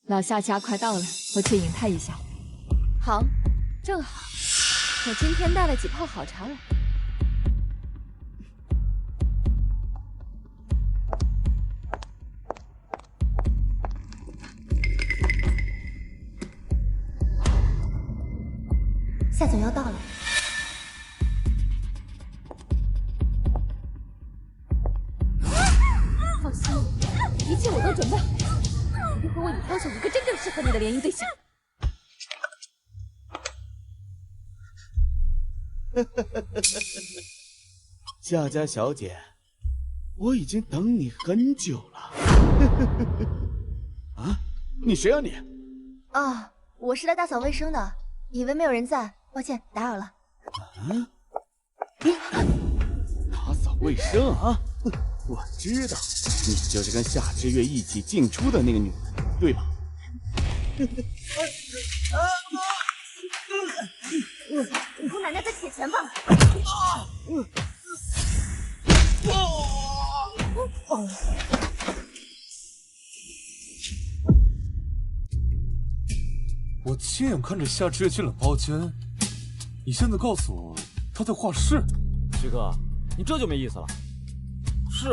老夏家快到了，我去迎他一下。好，正好，我今天带了几泡好茶来。夏总要到了。放心，一切我都准备好。一会我已挑选一个真正适合你的联姻对象。夏家小姐，我已经等你很久了。啊，你谁啊你？哦，我是来打扫卫生的，以为没有人在，抱歉打扰了。啊？打扫卫生啊？我知道，你就是跟夏之月一起进出的那个女人，对吧？姑奶奶在铁拳吧？我亲眼看着夏之月进了包间，你现在告诉我她在画室？徐哥，你这就没意思了。是，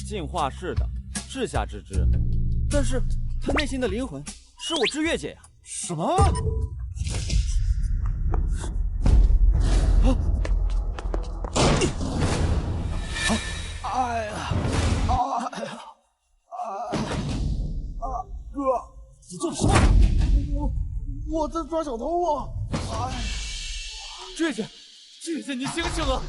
进画室的是夏芝芝，但是她内心的灵魂是我知月姐呀。什么？哎呀！哥，你做什么？我在抓小偷啊！哎，知月姐，知月姐，你醒醒啊！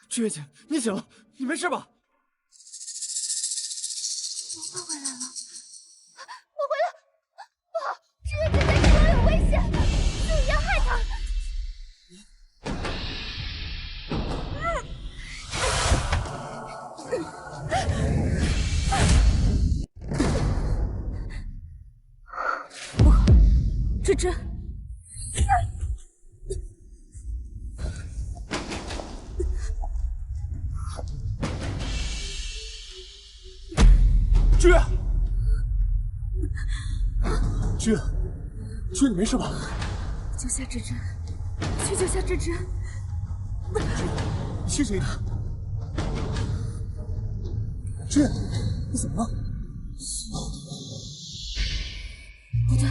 知月姐，你醒了，你没事吧？我回来了，我回来！不好，知月姐在这里有危险，自己要害她。不好，芝芝。知月，君，君，你没事吧？救下芝芝，去救下芝芝！你清醒一点。君，你怎么了？不对，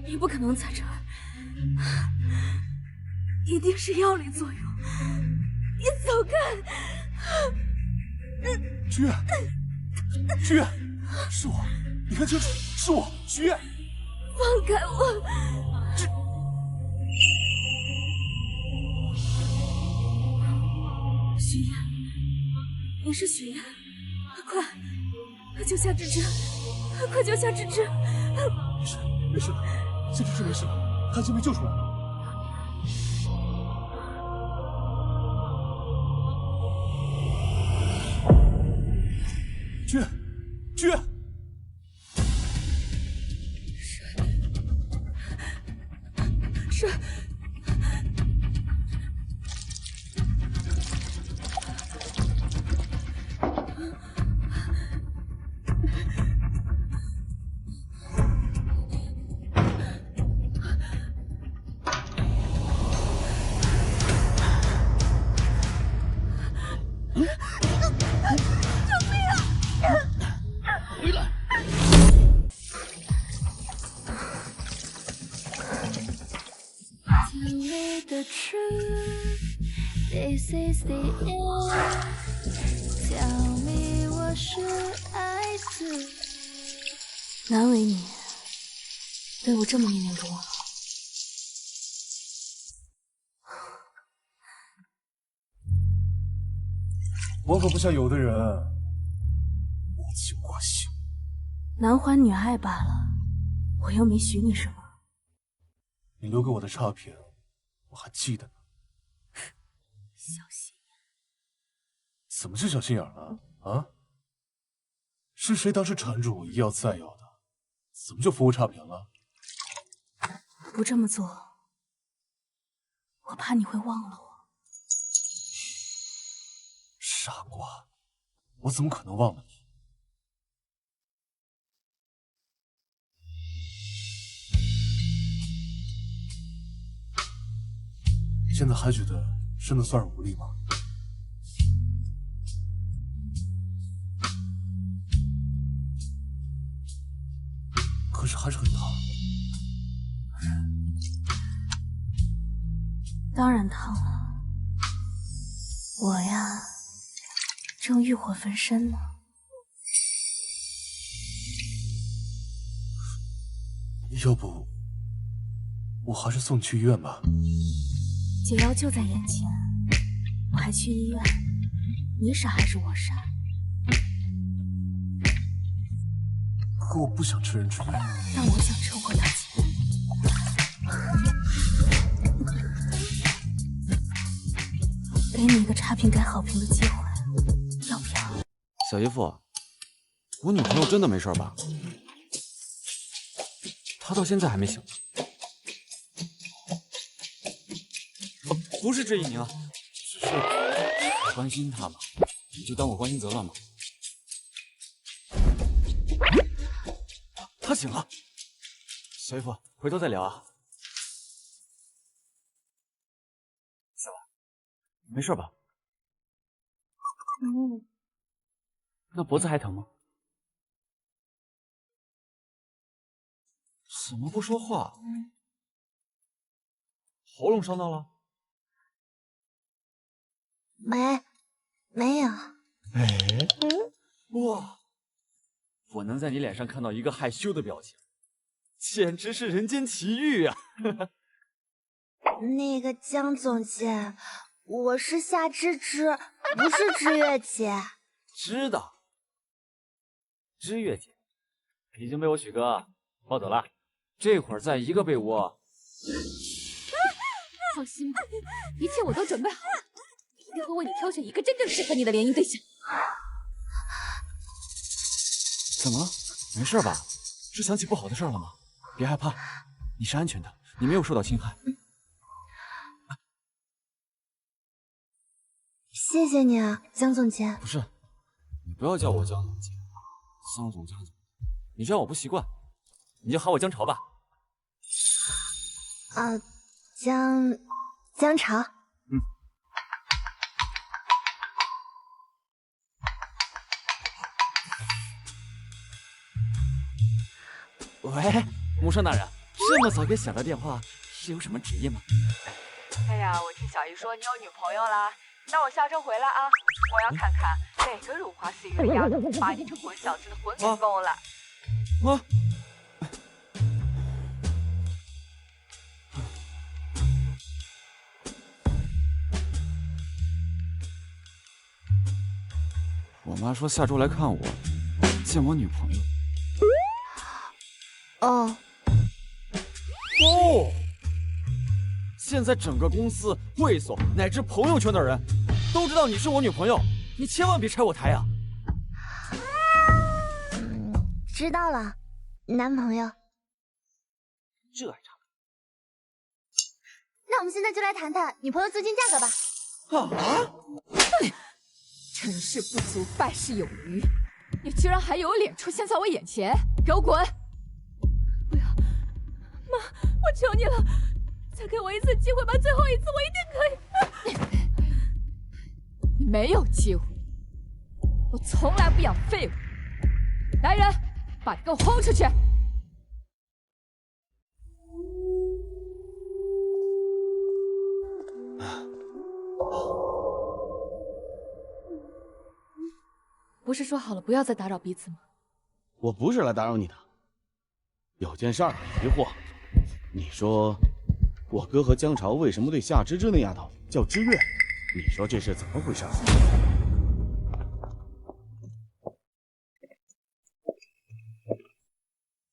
你不可能在这儿，一定是药力作用。你走开！君，君，是我，你看清楚，是我，君。放开我！许愿，你是许愿，快救下芝芝！快救下芝芝！没事，没事，夏芝芝没事，她已经被救出来了。君，君。是。This is the end. Tell me 我是爱子。难为你，对我这么念念不忘。我可不像有的人无情挂心。男欢女爱罢了，我又没许你什么。你留给我的差评，我还记得呢。小心眼。怎么就小心眼了？啊？是谁当时缠住我一要再要的？怎么就扶我差评了？不这么做，我怕你会忘了我。傻瓜，我怎么可能忘了你？现在还觉得真的算是无力吗？可是还是很烫。当然烫了，我呀，正欲火焚身呢。要不，我还是送你去医院吧。解药就在眼前，我还去医院，你傻还是我傻？可我不想吃人之药。但我想趁火打劫。给你一个差评改好评的机会，要不要？小姨夫，我女朋友真的没事吧？她到现在还没醒。不是这一鸣，只是我关心她嘛，你就当我关心则乱嘛。她醒了，小姨夫，回头再聊啊。小婉，没事吧？那脖子还疼吗？怎么不说话？喉咙伤到了？没有。哇！我能在你脸上看到一个害羞的表情，简直是人间奇遇啊！那个江总监，我是夏芝芝，不是知月姐。知道，知月姐已经被我许哥抱走了，这会儿在一个被窝。放心吧，一切我都准备好了，一定会为你挑选一个真正适合你的联姻对象。怎么了？没事吧？是想起不好的事了吗？别害怕，你是安全的，你没有受到侵害。谢谢你啊，江总监。不是，你不要叫我江总监，桑总监。你这样我不习惯，你就喊我江潮吧。江潮。喂，木生大人，这么早给小的电话，是有什么旨意吗？哎呀，我听小姨说你有女朋友啦，那我下周回来啊，我要看看哪个如花似玉的丫头把你这混小子的魂给勾了。我妈说下周来看我，见我女朋友。哦，现在整个公司、会所乃至朋友圈的人都知道你是我女朋友，你千万别拆我台啊！知道了，男朋友。这还差？那我们现在就来谈谈女朋友租金价格吧。成事不足败事有余，你居然还有脸出现在我眼前，给我滚！不要，妈，我求你了，再给我一次机会吧，最后一次，我一定可以。你没有机会，我从来不养废物。来人，把他给我轰出去！不是说好了不要再打扰彼此吗？我不是来打扰你的，有件事儿很疑惑。你说我哥和江潮为什么对夏芝芝那丫头叫知月？你说这是怎么回事？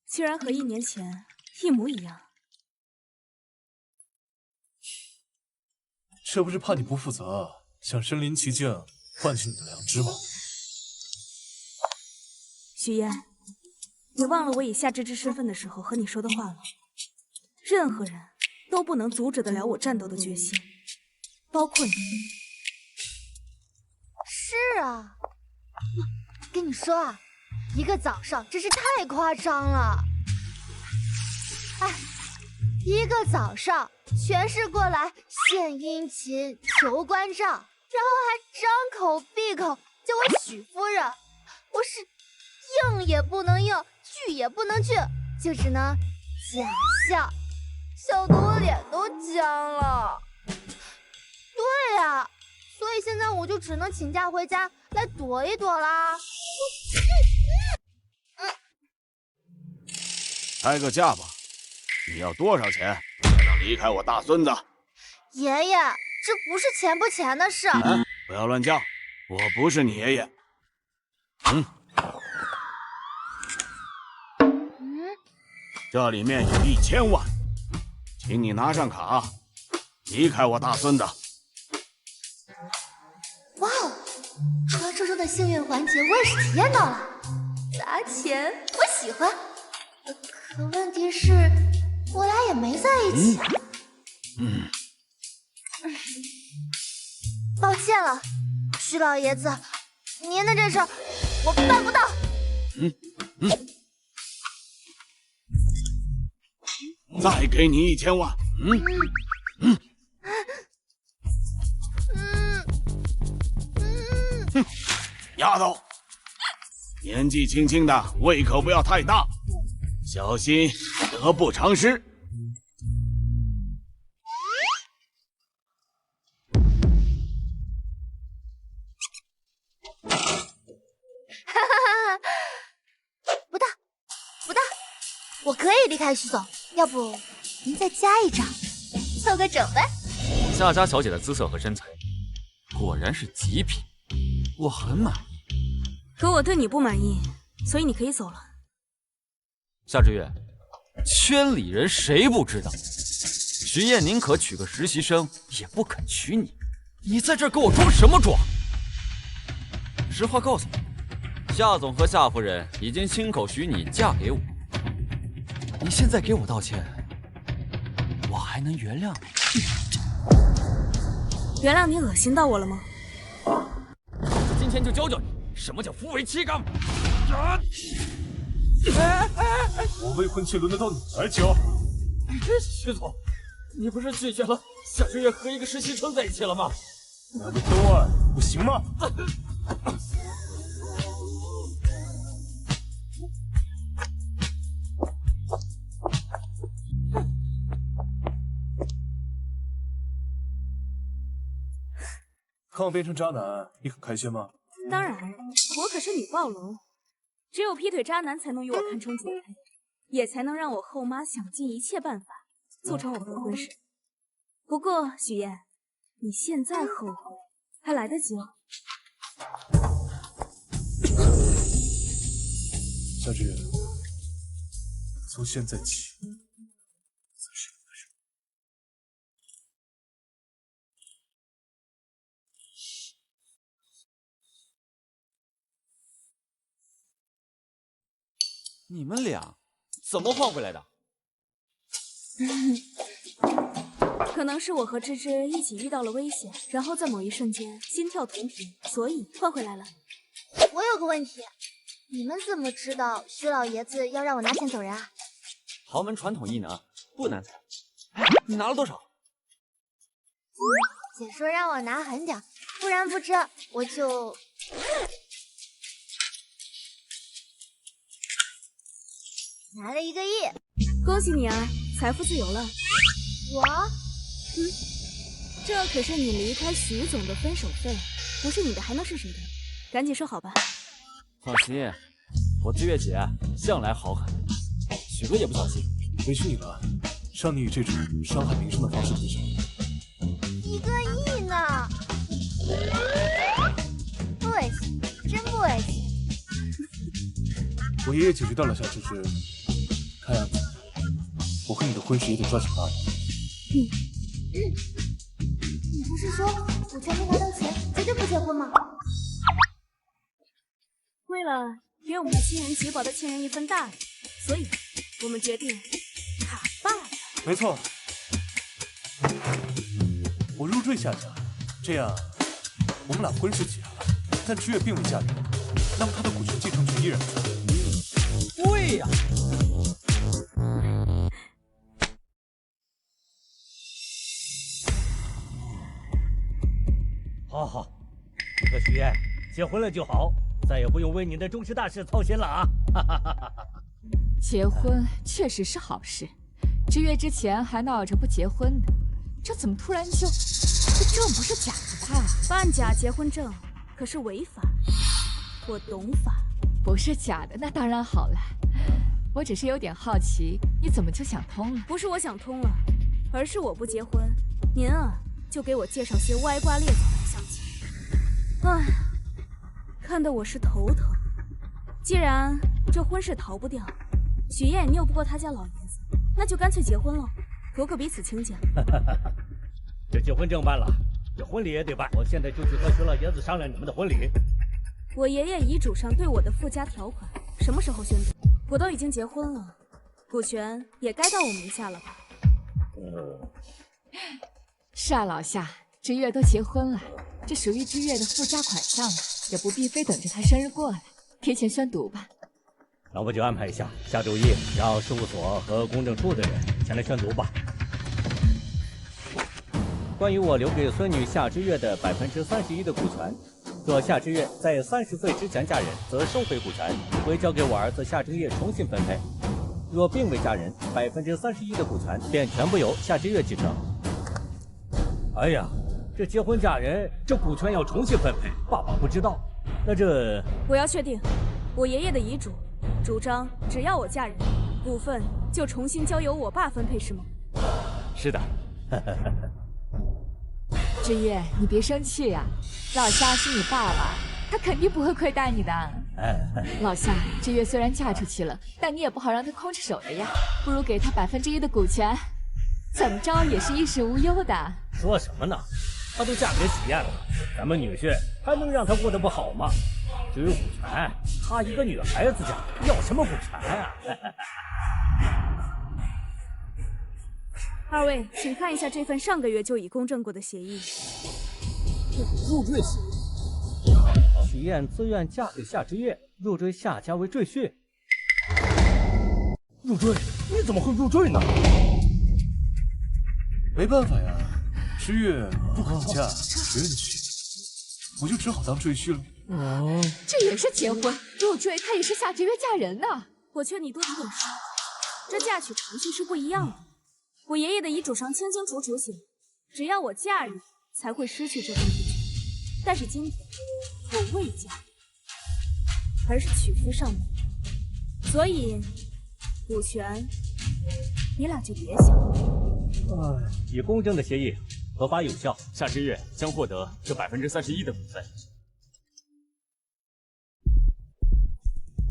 居然和1年前一模一样。这不是怕你不负责，想身临其境唤醒你的良知吗？许嫣，你忘了我以夏芝芝身份的时候和你说的话了？任何人都不能阻止得了我战斗的决心，包括你。是啊，跟你说啊，一个早上真是太夸张了。哎，一个早上全是过来献殷勤、求关照，然后还张口闭口叫我许夫人，我是硬也不能硬，拒也不能拒，就只能假笑，笑得我脸都僵了。对呀，所以现在我就只能请假回家来躲一躲啦。开个价吧，你要多少钱才能离开我大孙子？爷爷，这不是钱不钱的事。不要乱叫，我不是你爷爷。这里面有1000万，请你拿上卡，离开我大孙子。哇哦，传说中的幸运环节我也是体验到了，砸钱我喜欢，可问题是，我俩也没在一起啊。抱歉了，徐老爷子，您的这事儿我办不到。再给你1000万。丫头，年纪轻轻的，胃口不要太大，小心得不偿失。不大，我可以离开徐总，要不您再加一张，凑个整呗。夏家小姐的姿色和身材，果然是极品，我很满意。可我对你不满意，所以你可以走了。夏之月，圈里人谁不知道，徐燕宁可娶个实习生，也不肯娶你。你在这儿给我装什么装？实话告诉你，夏总和夏夫人已经亲口许你嫁给我。你现在给我道歉，我还能原谅你？原谅你恶心到我了吗？今天就教教你什么叫夫为妻纲。我未婚妻轮得到你来教？徐总，你不是拒绝了夏之月和一个实习生在一起了吗？那个断不行吗？看我变成渣男，你很开心吗？当然，我可是女暴龙，只有劈腿渣男才能与我看成姐妹，也才能让我后妈想尽一切办法促成我们的婚事。不过许燕，你现在后悔还来得及哦。夏之月，从现在起，才是你的人。你们俩怎么换回来的？可能是我和芝芝一起遇到了危险，然后在某一瞬间心跳同频，所以换回来了。我有个问题，你们怎么知道徐老爷子要让我拿钱走人啊？豪门传统艺能不难猜。你拿了多少？姐说让我拿狠点，不然不知我就……拿了1个亿。恭喜你啊，财富自由了。我？这可是你离开徐总的分手费，不是你的还能是谁的？赶紧说好吧。放心，我知月姐向来好狠，许哥也不小心。委屈你了，让你以这种伤害名声的方式退场。1个亿呢？不委屈，真不委屈。我爷爷解决掉了夏芝芝，看样子我和你的婚事也得抓紧办了。你不是说我全没拿到钱，绝对不结婚吗？为了给我们的亲人吉宝的亲人一份大礼，所以我们决定卡爸爸。没错，我入赘夏家，这样我们俩婚事结了，但之月并未嫁给我，那么她的股权继承权依然在。对呀。好好，你和徐燕结婚了就好，再也不用为你的终身大事操心了啊！哈哈哈哈。结婚确实是好事，之月之前还闹着不结婚的，这怎么突然就……这证不是假的吧？办假结婚证可是违法，我懂法。不是假的，那当然好了。我只是有点好奇，你怎么就想通了？不是我想通了，而是我不结婚，您啊就给我介绍些歪瓜裂枣来相亲。唉，看得我是头疼。既然这婚事逃不掉，许燕拗不过他家老爷子，那就干脆结婚了，图个彼此清静。这结婚证办了，这婚礼也得办。我现在就去和徐老爷子商量你们的婚礼。我爷爷遗嘱上对我的附加条款什么时候宣读？我都已经结婚了，股权也该到我名下了吧？是啊，老夏，之月都结婚了，这属于之月的附加款项嘛，也不必非等着他生日过来，提前宣读吧。那我就安排一下，下周一让事务所和公证处的人前来宣读吧。关于我留给孙女夏之月的31%的股权，若夏之月在30岁之前嫁人，则收回股权，归交给我儿子夏之月重新分配；若并未嫁人，31%的股权便全部由夏之月继承。哎呀，这结婚嫁人，这股权要重新分配，爸爸不知道，那这……我要确定，我爷爷的遗嘱主张，只要我嫁人，股份就重新交由我爸分配，是吗？是的。之月，你别生气呀，老夏是你爸爸，他肯定不会亏待你的。老夏，之月虽然嫁出去了，但你也不好让他空着手的呀，不如给他1%的股权，怎么着也是衣食无忧的。说什么呢？她都嫁给许燕了，咱们女婿还能让她过得不好吗？至于股权，她一个女孩子家要什么股权啊？二位，请看一下这份上个月就已公证过的协议。入赘协议。许燕自愿嫁给夏之月，入赘夏家为赘婿。入赘？你怎么会入赘呢？没办法呀，知月不肯嫁，不愿娶，我就只好当赘婿了。哦，这也是结婚，入赘他也是夏之约嫁人呐。我劝你多读点书，这嫁娶程序是不一样的。我爷爷的遗嘱上清清楚楚写，只要我嫁人，才会失去这份遗嘱。但是今天我未嫁，而是娶夫上门，所以股权你俩就别想了。以公证的协议，合法有效。夏之月将获得这31%的股份。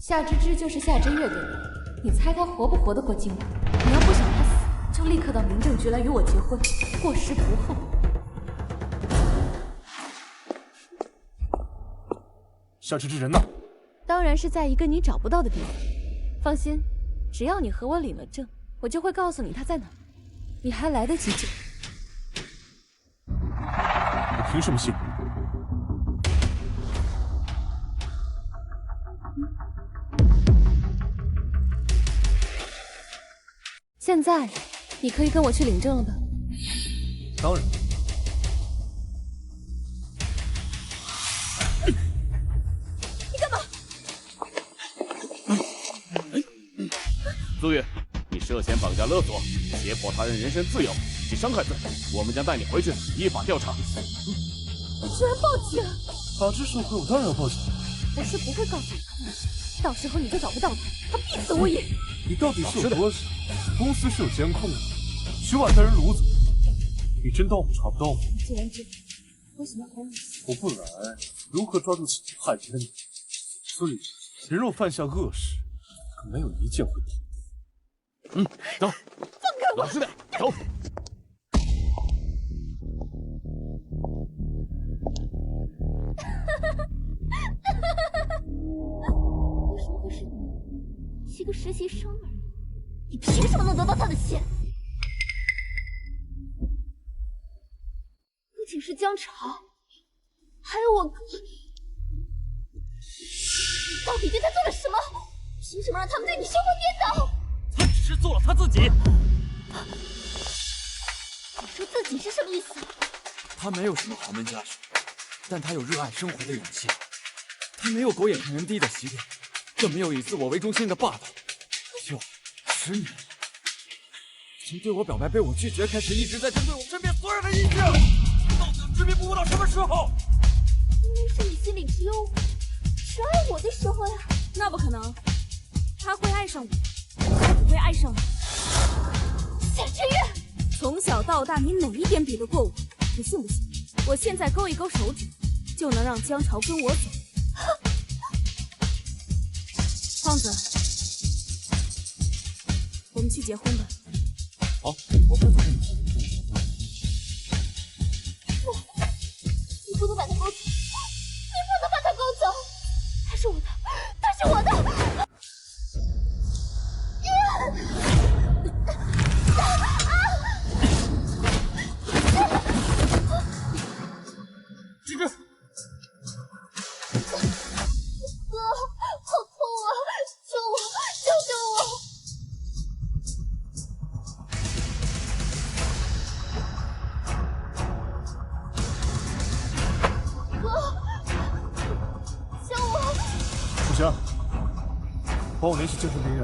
夏之之就是夏之月对的，你猜他活不活得过今晚？你要不想他死，就立刻到民政局来与我结婚，过时不候。夏之之人呢？当然是在一个你找不到的地方。放心，只要你和我领了证，我就会告诉你他在哪。你还来得及救。你凭什么信我？现在，你可以跟我去领证了吧？当然。你干嘛？苏月，你涉嫌绑架勒索、胁迫他人人身自由及伤害罪，我们将带你回去依法调查。你居然报警！法治社会，我当然要报警。我是不会告诉你他的事，到时候你就找不到他，他必死无疑。你到底是有多傻？公司是有监控的，徐婉带人掳走，你真当我查不到吗？你既然知道，为什么还要我不来，如何抓住企图害别人？所以，人若犯下恶事，可没有一件会逃。走，放开我！老实点，走。为什么会是你？是个实习生而已，你凭什么能得到他的心？不仅是江潮，还有我哥，你到底对他做了什么？凭什么让他们对你神魂颠倒？他只是做了他自己。你说自己是什么意思？他没有什么豪门家世，但他有热爱生活的勇气。他没有狗眼看人低的习惯，更没有以自我为中心的霸道。就10年了，从对我表白被我拒绝开始，一直在针对我身边所有的异性。到底要执迷不悟到什么时候？因为是你心里只有我，只爱我的时候呀。那不可能，他会爱上我，他不会爱上你。夏之月，从小到大，你哪一点比得过我？你信不信？我现在勾一勾手指，就能让江潮跟我走。胖子，我们去结婚吧。好，我会走。你不能把他勾走，你不能把他勾走，他是我的，他是我的。芝芝，哥，好痛啊！救我，救救我！救我！楚翔，帮我联系精神病院。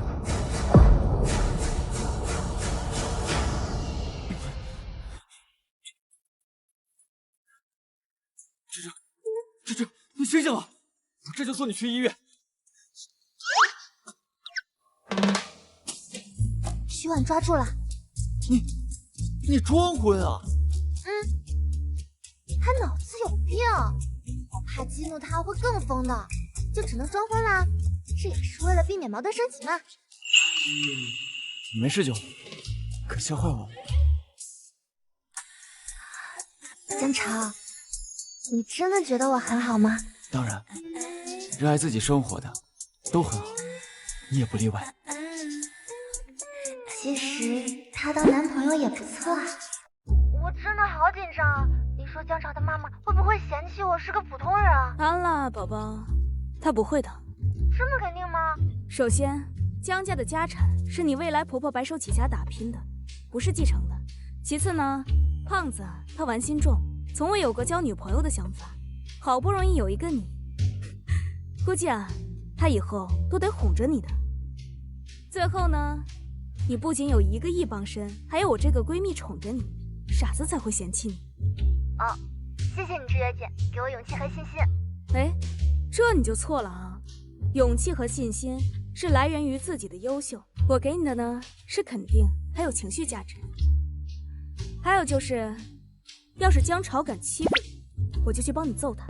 芝芝，你醒醒啊！我这就送你去医院。徐婉抓住了。你装昏啊？他脑子有病，我怕激怒他会更疯的，就只能装昏啦。这也是为了避免矛盾升级嘛。你没事就好，可吓坏我。江潮，你真的觉得我很好吗？当然，热爱自己生活的都很好，你也不例外。其实他当男朋友也不错啊。我真的好紧张，你说江潮的妈妈会不会嫌弃我是个普通人啊？安啦，宝宝，他不会的。这么肯定吗？首先，江家的家产是你未来婆婆白手起家打拼的，不是继承的。其次呢，胖子他玩心重，从未有过交女朋友的想法，好不容易有一个你，估计啊，他以后都得哄着你的。最后呢，你不仅有1个亿傍身，还有我这个闺蜜宠着你，傻子才会嫌弃你。哦，谢谢你志月姐，给我勇气和信心。哎，这你就错了啊！勇气和信心是来源于自己的优秀，我给你的呢是肯定，还有情绪价值。还有就是，要是江潮敢欺负你，我就去帮你揍他。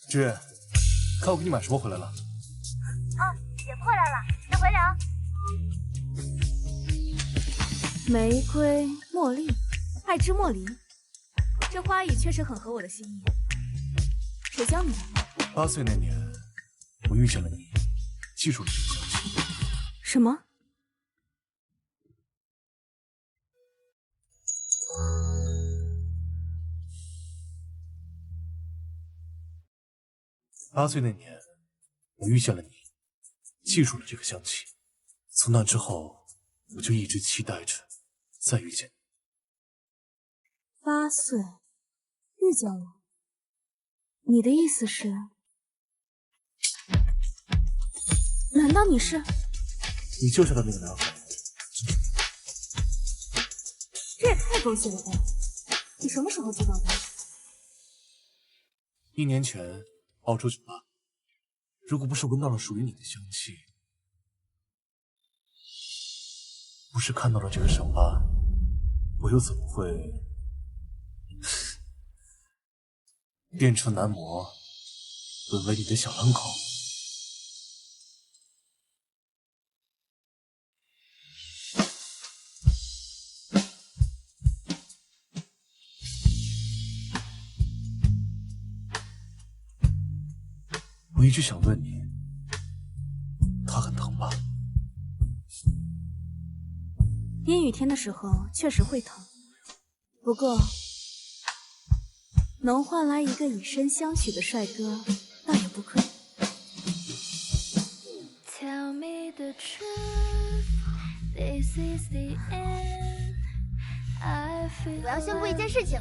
志月，看我给你买什么回来了。哦，姐夫回来了，先回聊。玫瑰、茉莉、爱之茉莉，这花语确实很合我的心意。谁教你的？8岁那年，我遇见了你，记住了这个消息。什么？8岁那年，我遇见了你，记住了这个香气。从那之后，我就一直期待着再遇见你。 8岁遇见我，你的意思是？难道你是？你救下的那个男孩？这也太狗血了吧！你什么时候知道的1年前，澳洲酒吧，如果不是闻到了属于你的香气，不是看到了这个伤疤，我又怎么会变成男模，沦为你的小狼狗？我一直想问你，它很疼吧？阴雨天的时候确实会疼，不过能换来一个以身相许的帅哥，倒也不亏。我要宣布一件事情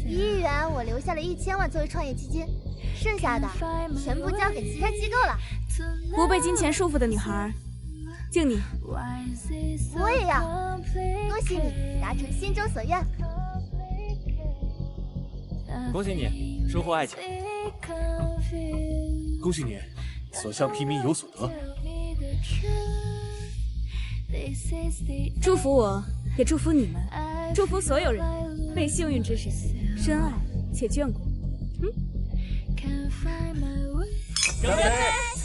，1亿元我留下了1000万作为创业基金，剩下的全部交给慈善机构了。不被金钱束缚的女孩，敬你。我也要，恭喜你达成心中所愿。恭喜你收获爱情，恭喜你所向披靡有所得。祝福我，也祝福你们，祝福所有人被幸运之神深爱且眷顾。干杯！